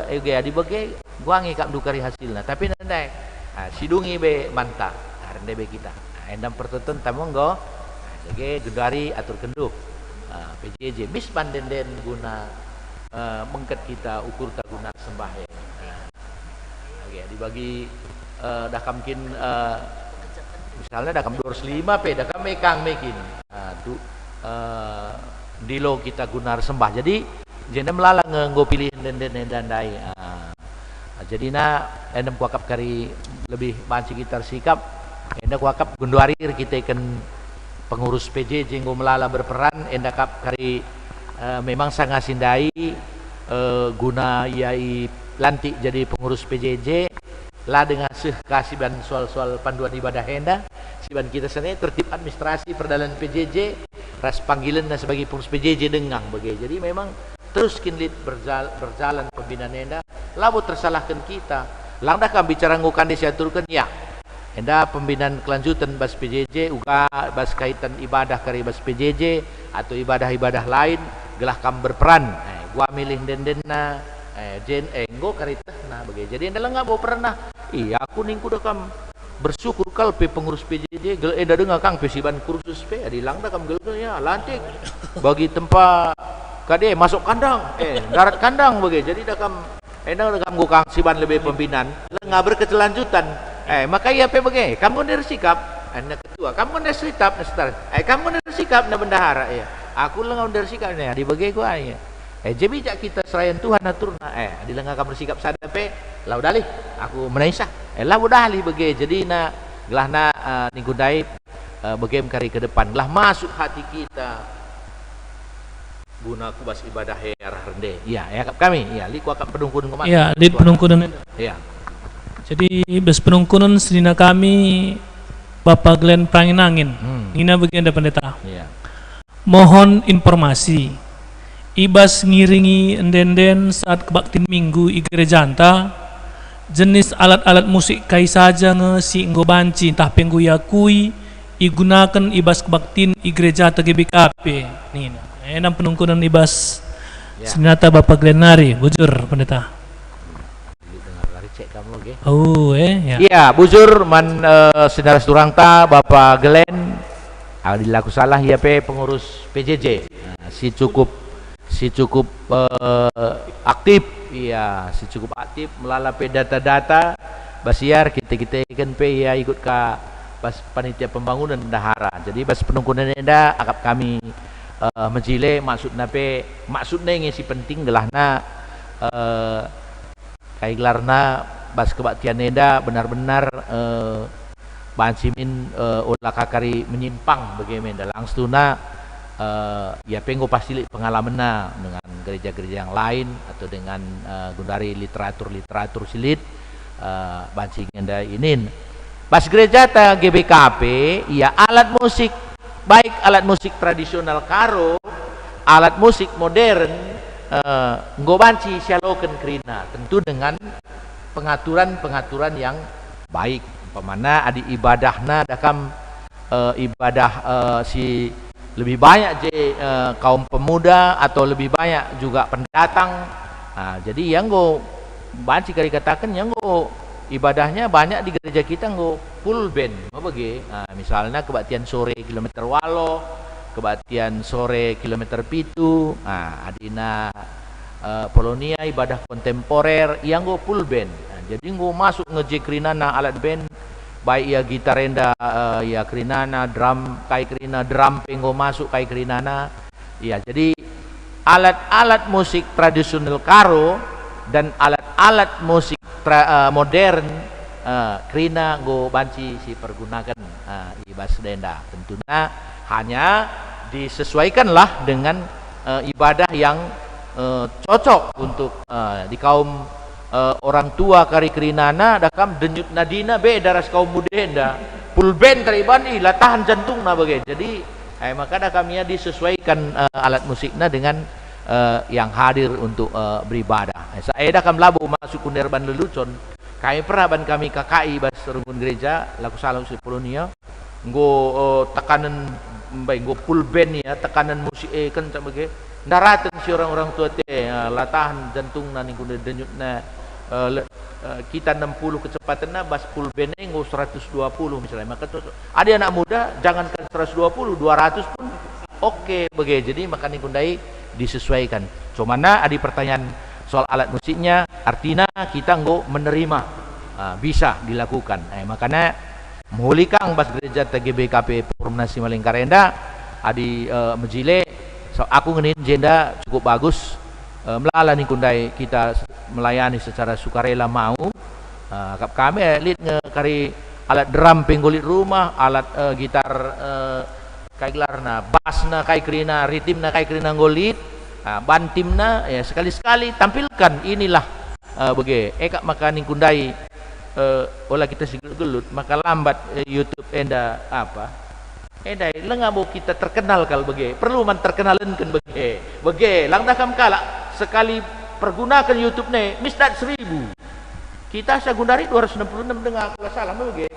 di bagi gua ngikap dukari hasilnya tapi nandai sidungi be mantap rendai be kita endam pertonton tamonggo jadi gendari atur kenduk PJJ bis pandenden guna mengket kita ukur tak guna sembah dibagi dah kamkin misalnya dah kam 205 pe dah kam mekang mekin dilo kita guna sembah jadi jenda melala nggo pilih denden dandai jadi endam kuakap kari lebih banci kita sikap endam kuakap gunduarir kita ikan pengurus PJJ nggo melala berperan endam kap kari memang sangat sindai guna yai lantik jadi pengurus PJJ lah dengan kasiban soal-soal panduan ibadah enda siban kita sana tertib administrasi perdalan PJJ ras panggilan sebagai pengurus PJJ dengang bagai jadi memang terus kinlit berjalan pembinaan enda labu tersalahkan kita langdah kan bicara ngukan disiaturkan ya enda pembinaan kelanjutan bas PJJ uga bas kaitan ibadah kari bas PJJ atau ibadah-ibadah lain gelah kam berperan gua milih dendena nggo karitah nah bagai jadi enda enggak mau pernah iya aku ningku dah kam bersyukur kal pe pengurus PJJ gel enda dengar kang pesiban kursus pe adi langda kam gel ya lantik bagi tempat kade masuk kandang darat kandang bagai jadi dah kam enda kam go kang siban lebih pembinaan lah berkelanjutan maka iya pe bagai kamu dari sikap anda ketua kamu dari sikap nastar kamu dari sikap na bendahara ya aku lengan dari sikap ya di bagai gua ya jadi bijak kita serayan Tuhan naturna di lengan kamu bersikap sada pe lau dalih aku menaisah lah budali bagai jadi na gelahna ninggundai bagai kari ke depan lah masuk hati kita guna kubas ibadah arah rende ya kami ya li ku akan penungkun kemana ya li penungkunan ya jadi bes penungkunan selina kami Bapak Glenn Pranginangin. Ina begini pendeta. Iya. Mohon informasi. Ibas ngiringi endenden saat kebaktin minggu i gereja anta, jenis alat-alat musik kai saja nge si enggo banci entah penggo yakui igunakan ibas kebaktin i gereja atau GBKP. Nih, enam penungkunan ibas senjata Bapak Glenn Nari, bujur pendeta. Oh, ya. Iya, bujur man saudara surang ta Bapak Glenn dilaku salah ya pengurus PJJ. Nah, si cukup aktif, iya, si cukup aktif melalui data-data basiar kita kan ya ikut ke bas panitia pembangunan dahara. Jadi bas penungkunan enda akap kami menjile maksudnya ngisi penting gelahna kai gelarna bas kebaktian enda benar-benar bancimin ulah kakari menyimpang bagaimana langsung ya penggo pasti pengalaman dengan gereja-gereja yang lain atau dengan gundari literatur silit bancing enda ini pas gereja ta GBKP ya alat musik baik alat musik tradisional karo alat musik modern nggo banci sialoken krina tentu dengan pengaturan yang baik pemana adi ibadahna dakam ibadah si lebih banyak kaum pemuda atau lebih banyak juga pendatang. Nah, jadi yang go banci kali katakan yang go ibadahnya banyak di gereja kita go full band bagi misalnya kebaktian sore kilometer walo, kebaktian sore kilometer pitu, adina Polonia ibadah kontemporer yang go full band. Jadi go masuk ngejekrinana alat band baik ya gitar enda ya krinana drum kai krina drum penggo masuk kai krinana ya. Jadi alat-alat musik tradisional karo dan alat-alat musik modern krina go banci si pergunakan ibas denda tentunya hanya disesuaikanlah dengan ibadah yang cocok untuk di kaum orang tua kari kerinana dakam denyut nadina beda ras kaum muda enda full band taribani latahan jantung na bagai. Jadi maka dakamnya disesuaikan alat musiknya dengan yang hadir untuk beribadah. Saya dakam labu masuk kunderban lelucon kami pernah ban kami KKI bas rumpun gereja laku salam si Polonia nggo tekanan baik nggo full band ya tekanan musik kan sebagai daratan si orang-orang tua teh latahan jantung na ning denyut na kita 60 kecepatan na bas full band nggo 120 misalnya. Maka ada anak muda jangankan 120 200 pun oke bagai. Jadi maka nikundai disesuaikan. Cuma ada pertanyaan soal alat musiknya artinya kita nggo menerima bisa dilakukan. Makanya mulikang bas gereja TGBKP Formasi Malingkarenda adi mejile so aku ngenin jenda cukup bagus melala nih kundai kita melayani secara sukarela mau kami lit ngekari alat drum penggolit rumah alat gitar kai gelarna bassna kai krina ritmna kai krina ngolit bantimna ya sekali-sekali tampilkan inilah bege eka maka ning kundai olah kita gelut maka lambat YouTube enda apa enda lengabo kita terkenal kal bege perlu man terkenalan kan bege lang dakam kala sekali pergunakan YouTube ne misdat 1000 kita sagundari 266 dengan kalau salah bege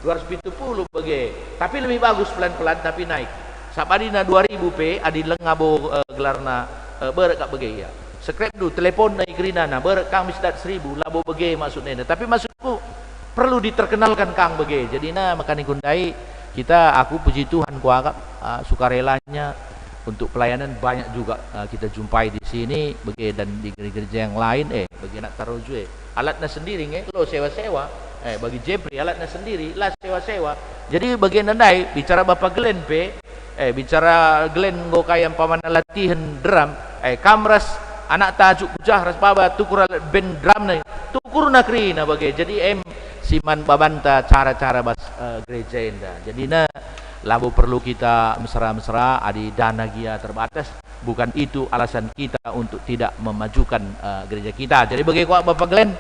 270 bege tapi lebih bagus pelan-pelan tapi naik sapadina 2000 p adi lengabo gelarna berekak bege ya subscribe dulu telepon naik kerinana berekang misdat 1000 labo bege maksudnya tapi maksudku perlu diterkenalkan kang bege jadi maka nikundai kita aku puji Tuhan kuagap sukarelanya untuk pelayanan banyak juga kita jumpai di sini bagi dan di gereja yang lain bagi nak taruju alatnya sendiri lo sewa-sewa bagi Jepri alatnya sendiri lah sewa-sewa. Jadi bagi nandai bicara Bapak Glenn bicara Glenn go kayang paman latihan drum kamras anak tajuk bujah ras baba tukur alat band drum na tukur na krina bagi. Jadi siman babanta cara-cara bas gereja enda. Jadi labu perlu kita mesra-mesra adi dana gia terbatas bukan itu alasan kita untuk tidak memajukan gereja kita. Jadi bagi Bapak Glenn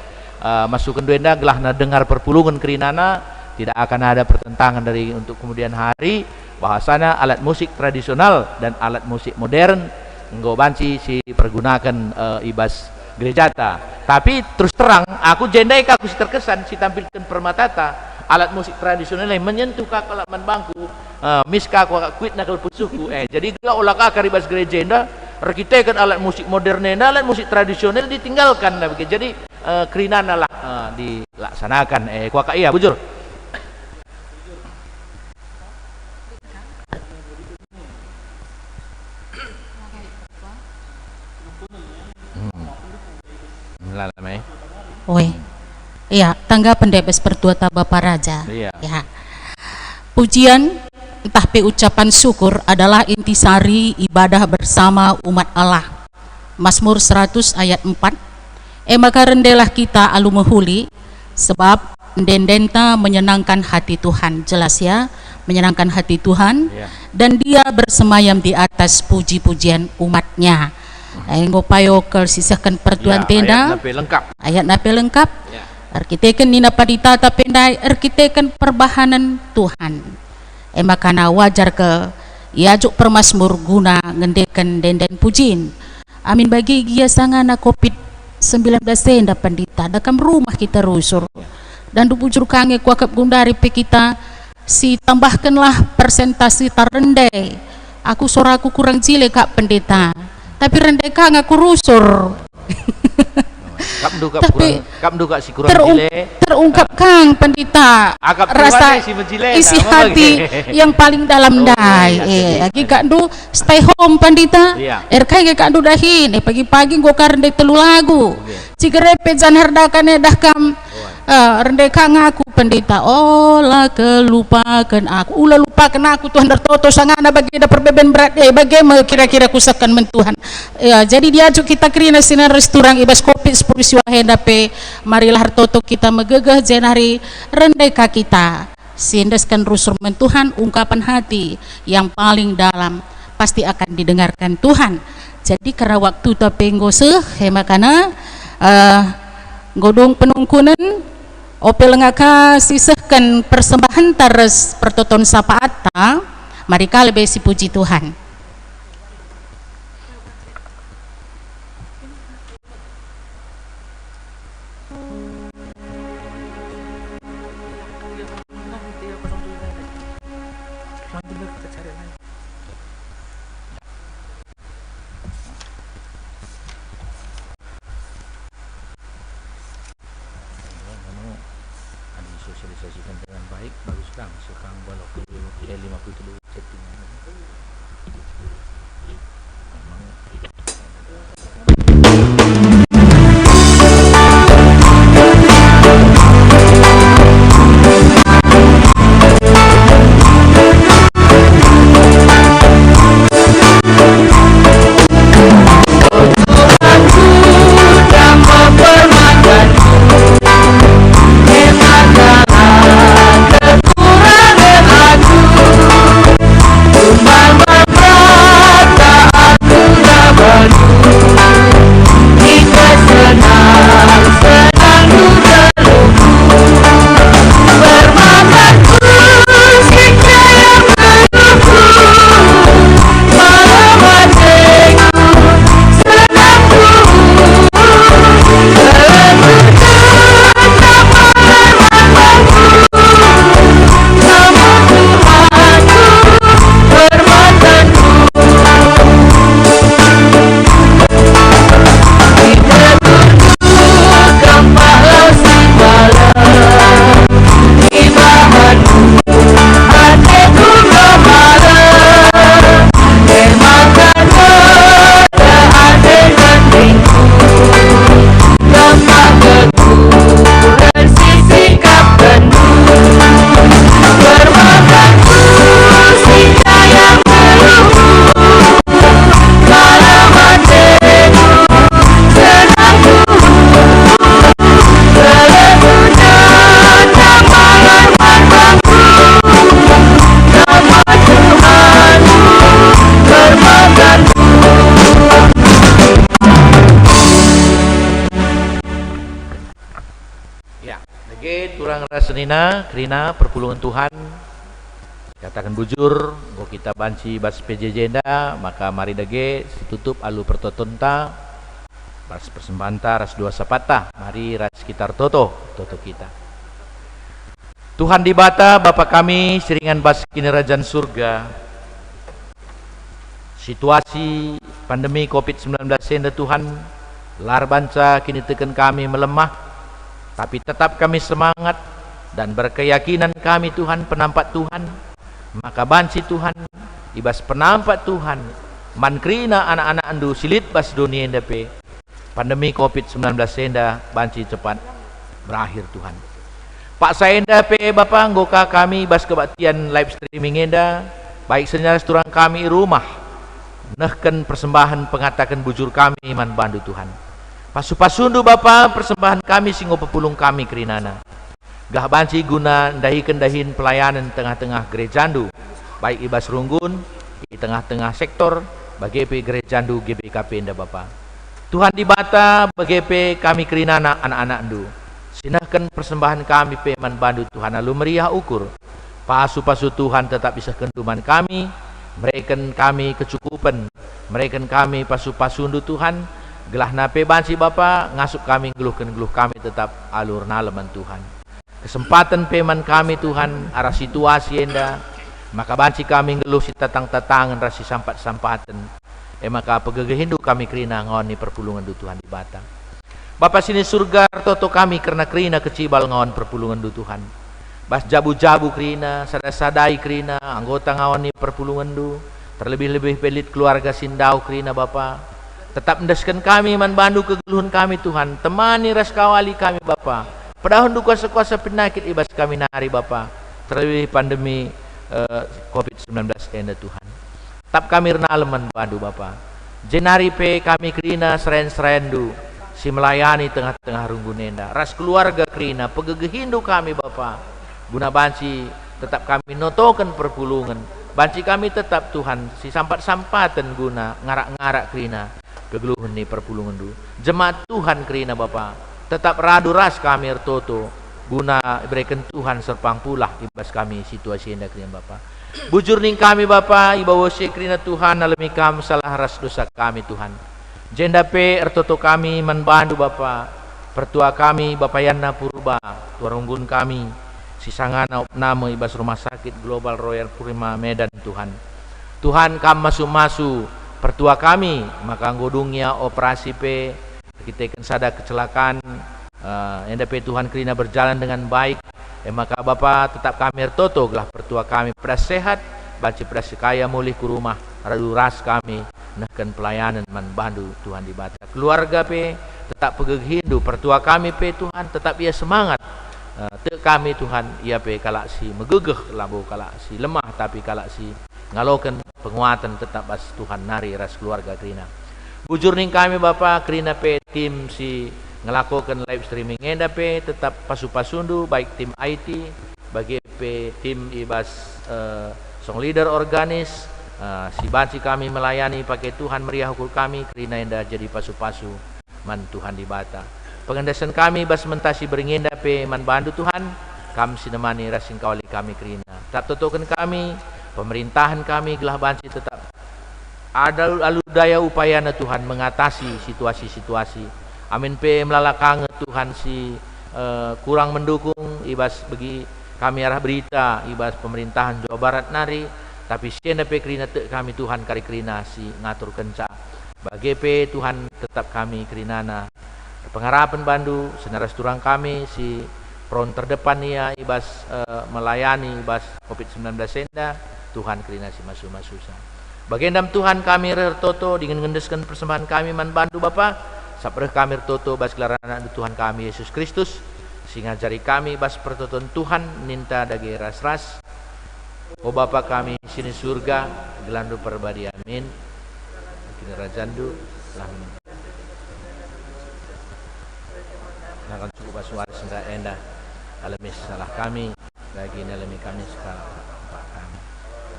masukan duenda gelahna dengar perpulungan kerinana tidak akan ada pertentangan dari untuk kemudian hari bahasana alat musik tradisional dan alat musik modern nggo banci si pergunakan ibas gerejata. Tapi terus terang aku jendai aku si terkesan si tampilkan permatata alat musik tradisional yang menyentuh kakalaman bangku miska aku kuit nakal pusuku jadi gila olah kakak ibas gereja enda rekitekan alat musik modern enda alat musik tradisional ditinggalkan lah begitu. Jadi kerinana lah dilaksanakan kuaka iya bujur. Oi, iya, tanggapan Debes Pertuata Bapak Raja. Iya. Ya. Pujian entah ucapan syukur adalah intisari ibadah bersama umat Allah. Mazmur 100 ayat 4. Maka rendelah kita alu mehuli sebab dendenta menyenangkan hati Tuhan. Jelas ya, menyenangkan hati Tuhan. Iya. Dan dia bersemayam di atas puji-pujian umatnya. Ngopayo sisahkan pertuan tenda ayat nape lengkap ya. Arkiteken nina padita tapendai arkiteken perbahanan Tuhan makana wajar ke iajuk permasmur guna ngendekan denden pujin amin bagi gia sangana COVID-19 tenda pandita dakam rumah kita rusur dan dubujur kange kuakap gundari pe kita si tambahkanlah persentase terendai aku soraku kurang jile kak pendeta tapi rendeka ngaku rusur. Tapi terungkap kang pendeta rasa isi hati yang paling dalam dai lagi kak du stay home pendeta erkai kak du dahin pagi-pagi gua karendai telu lagu cigerepe jan hardakane dah kam rendeka ngaku pendeta olah kelupakan aku ulah lupakan aku Tuhan tertoto sangana bagi ada perbeben berat bagaimana kira-kira kusakan mentuhan ya jadi diajuk kita kerina sinar restoran ibas kopi sepuluh hendape marilah hartoto kita megegeh jenari rendeka kita sindeskan rusur mentuhan ungkapan hati yang paling dalam pasti akan didengarkan Tuhan. Jadi karena waktu tapi ngose hemakana godong penungkunan opel ngaka sisahkan persembahan tares pertoton sapaata mari kalbe si puji Tuhan. Sosialisasikan dengan baik, bagus kang sekarang walaupun 50 setting nina kerina perpulungan Tuhan katakan bujur go kita banci bas PJJ maka mari dage situtup alu pertotonta ras persembanta ras dua sapata mari ras sekitar toto kita Tuhan di bata Bapa kami seringan bas kinerajan surga situasi pandemi COVID-19 senda Tuhan lar banca kini tekan kami melemah tapi tetap kami semangat dan berkeyakinan kami Tuhan penampat Tuhan maka banci Tuhan ibas penampat Tuhan mankrina anak-anak andu silit bas dunia endape pandemi COVID-19 senda banci cepat berakhir Tuhan Pak Saenda pe Bapa nggoka kami bas kebaktian live streaming enda baik senyara turang kami rumah nehken persembahan pengatakan bujur kami man bandu Tuhan pasu-pasundu Bapa persembahan kami singgo pepulung kami kerinana gah banci guna dahin pelayanan tengah-tengah gerejandu baik ibas runggun di tengah-tengah sektor bagepe gerejandu GBKP nda Bapa Tuhan di bata bagepe kami kerinana anak-anak ndu sinahkan persembahan kami peman bandu Tuhan lalu meriah ukur pasu-pasu Tuhan tetap bisa kenduman kami mereken kami kecukupan mereken kami pasu-pasundu Tuhan gelah nape banci Bapa ngasup kami geluh kami tetap alur naleman Tuhan kesempatan peman kami Tuhan arah situasi enda maka banci kami ngeluh si tatang-tatangan rasi sampat-sampatan maka pegegehindu kami kerina ngoni perpulungan du Tuhan di bata Bapa sini surga toto kami karena kerina kecibal ngon perpulungan du Tuhan bas jabu-jabu kerina sadai kerina anggota ngoni perpulungan du terlebih-lebih pelit keluarga sindau kerina Bapa tetap mendeskan kami man bandu kegeluhan kami Tuhan temani ras kawali kami Bapa padahal kuasa-kuasa penyakit ibas kami nari Bapa terlebih pandemi COVID-19 enda Tuhan tetap kami renaleman bandu Bapa jenari pe kami kerina seren-serendu si melayani tengah-tengah runggunenda ras keluarga kerina pegegehindu kami Bapa guna banci tetap kami notokan perpulungan banci kami tetap Tuhan si sampat-sampatan guna ngarak-ngarak kerina kegeluhan ni perpulungan du jemaat Tuhan kerina Bapa tetap radu ras kami ertoto guna berikan Tuhan serpang pulah ibas kami situasi enda kerina Bapa bujur ning kami Bapa ibawa kerina Tuhan alami kam salah ras dosa kami Tuhan jenda pe ertoto kami manbandu Bapa pertua kami Bapa Yana Purba tuarunggun kami sisangana nama ibas rumah sakit Global Royal Purima Medan Tuhan kam masu-masu pertua kami maka ngodungnya operasi pe kita akan sadar kecelakaan enda pe Tuhan kerina berjalan dengan baik maka Bapa tetap kami ertoto gelah pertua kami pada sehat banci pada sekaya mulih ke rumah radu ras kami nahkan pelayanan man bandu Tuhan di bata keluarga pe tetap pegegindu pertua kami pe Tuhan tetap ia semangat te kami Tuhan ia pe kalak si megegeh labu kalak si lemah tapi kalak si ngalokan penguatan tetap as Tuhan nari ras keluarga kerina bujur ning kami Bapa kerina pe tim si ngelakukan live streaming enda pe tetap pasu-pasundu baik tim IT bagi pe tim ibas song leader organis si banci kami melayani pakai Tuhan meriah ukur kami kerina enda jadi pasu-pasu man Tuhan di bata pengendasan kami bas mentasi beringenda pe man bandu Tuhan kami sinemani rasing kawali kami kerina tetap totokan kami pemerintahan kami gelah banci tetap ada alu daya upayana Tuhan mengatasi situasi-situasi amin pe melalakang Tuhan si kurang mendukung ibas bagi kami arah berita ibas pemerintahan Jawa Barat nari tapi sienda pe kerina te kami Tuhan kari kerina si ngatur kenca bagi pe Tuhan tetap kami kerinana pengharapan bandu senaras turang kami si front terdepan ia ibas melayani ibas COVID-19 senda Tuhan kerina si masu-masusa bagendam Tuhan kami rertoto dengan ngendeskan persembahan kami man bandu Bapa sapreh kami rertoto bas kelarana Tuhan kami Yesus Kristus sing ngajari kami bas pertoton Tuhan ninta dage ras-ras o Bapa kami sini surga gelandu perbadi amin kini rajandu amin akan cukup basuara senda enda alami salah kami bagi alami kami sekarang kami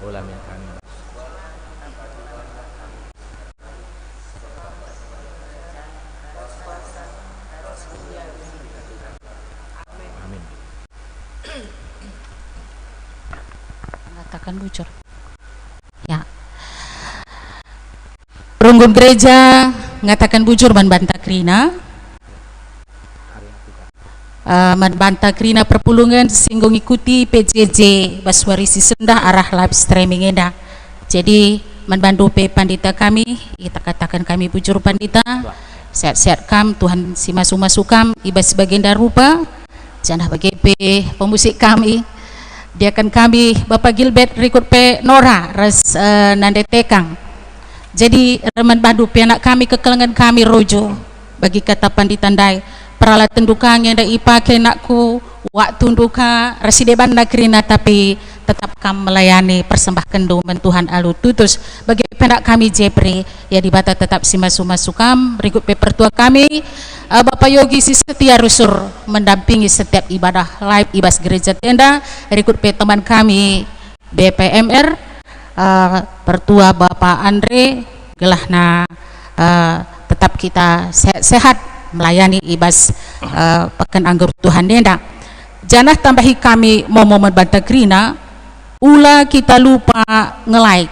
ulamin kami katakan bujur. Ya. Runggun gereja ngatakan bujur membantah krina. Membantah krina perpulungan singgung ikuti PJJ Baswarisi Sendah arah live streaming enda. Jadi membantu pandita kami, kita katakan kami bujur pandita. Sehat-sehat kam, Tuhan si masuk kam, iba sebagian rupa. Janah bagi pemusik kami. Dia akan kami Bapak Gilbert Rikut P Nora res nande tekang. Jadi membantu anak kami kekelengan kami rojo bagi kata panditandai. Peralatan duka yang dah ipakai nakku waktu duka resideban nakrina tapi tetap kami melayani persembahkan domen Tuhan alu tutus bagi penak kami Jepri ya dibata tetap si masukam berikut pertua kami Bapak Yogi si setia rusur mendampingi setiap ibadah live ibas gereja tenda berikut teman kami BPMR pertua Bapak Andre gelahna tetap kita sehat-sehat melayani ibas pekan anggur Tuhan denda. Janah tambahi kami mau membantah krina ula kita lupa nge-like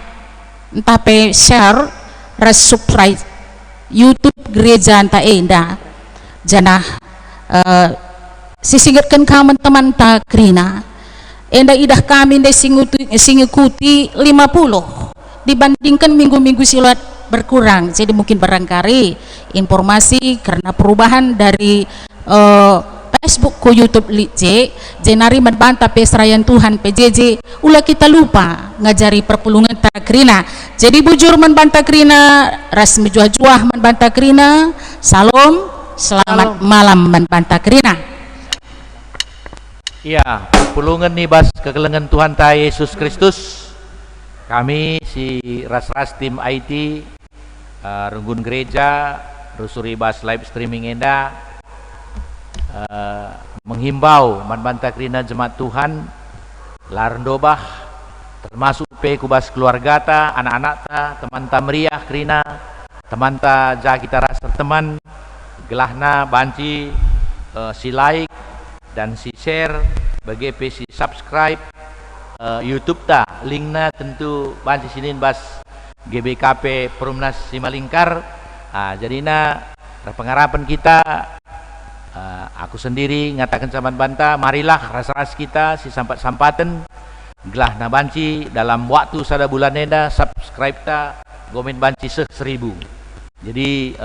entah pe share subscribe YouTube gereja anta enda. Janah sisinggatkan kamu teman ta krina enda idah kami enda singikuti 50 dibandingkan minggu-minggu silat berkurang. Jadi mungkin barangkali informasi karena perubahan dari Facebook ke YouTube LIJ jenari membantah pesrayan Tuhan PJJ ulah kita lupa ngajari perpulungan takrina. Jadi bujur membantah krina rasmi juah-juah membantah krina. Salam, selamat malam membantah krina. Iya, perpulungan nih bas kekelengan Tuhan ta Yesus Kristus. Kami si ras-ras tim IT Runggun Gereja Rusuri Bas live streaming enda menghimbau membantah krina jemaat Tuhan larndobah termasuk pe kubas keluarga ta anak-anak ta teman ta meriah krina teman ta ja kita rasa teman gelahna banci si like dan si share bagi pe si subscribe YouTube ta linknya tentu banci sinin bas GBKP Perumnas Simalingkar. Jadinya pengharapan kita aku sendiri ngatakan sama banta marilah ras-ras kita si sampat-sampatan gelah na banci dalam waktu sada bulan enda subscribe ta gomen banci 1000. Jadi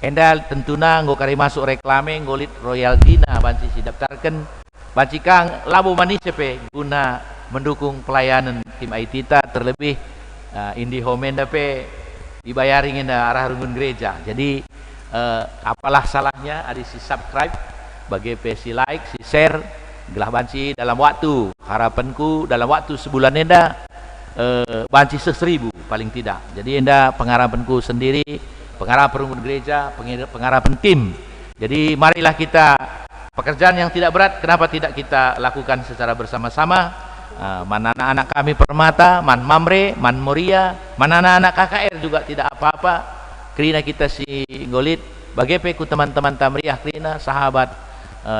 enda tentuna nggo kari masuk reklame nggolit royalti na banci si daftarkan banci kang labu manis pe guna mendukung pelayanan tim IT ta terlebih IndiHome dape dibayarin arah Runggun Gereja. Jadi apalah salahnya ada si subscribe bagi si like si share gelah banci dalam waktu harapanku dalam waktu sebulan enda banci 1000 paling tidak. Jadi enda pengharapanku sendiri pengharapan Runggun Gereja pengharapan tim. Jadi marilah kita pekerjaan yang tidak berat kenapa tidak kita lakukan secara bersama-sama. Mana anak-anak kami Permata, Man Mamre, Man Moria, mana anak-anak KKR juga tidak apa-apa. Krina kita si ngolit, bagaimana teman-teman Tamriah Krina, sahabat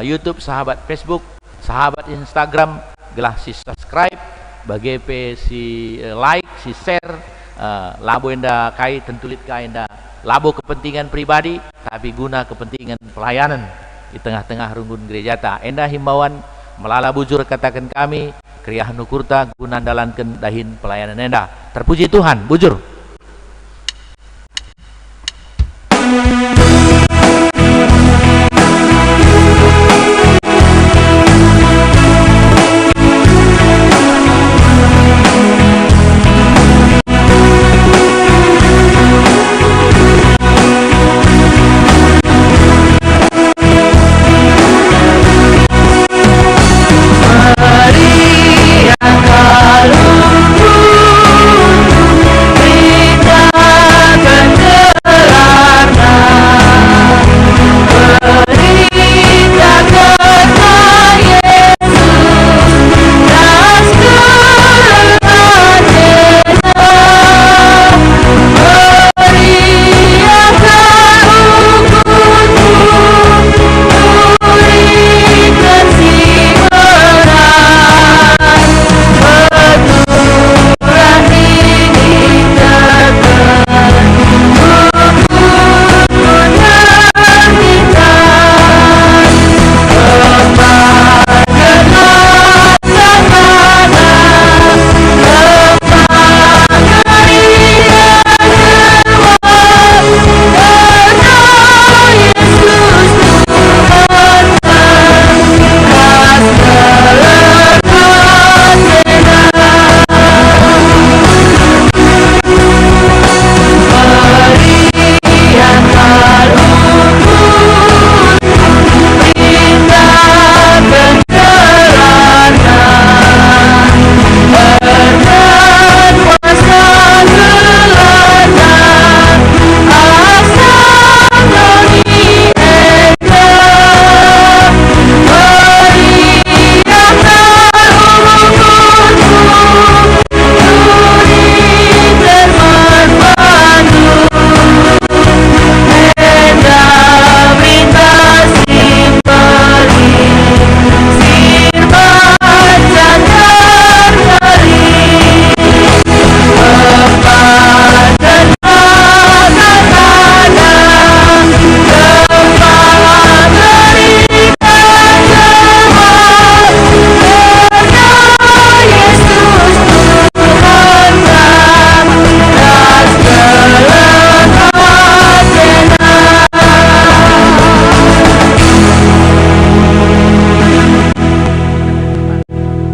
YouTube, sahabat Facebook, sahabat Instagram, gelah si subscribe, bagaimana si like, si share, labo enda kai tentulit kai enda, labo kepentingan pribadi, tapi guna kepentingan pelayanan di tengah-tengah Runggun Gereja ta. Enda himbauan melala bujur katakan kami kriah nukurta guna dalankan dahin pelayanan enda. Terpuji Tuhan, bujur.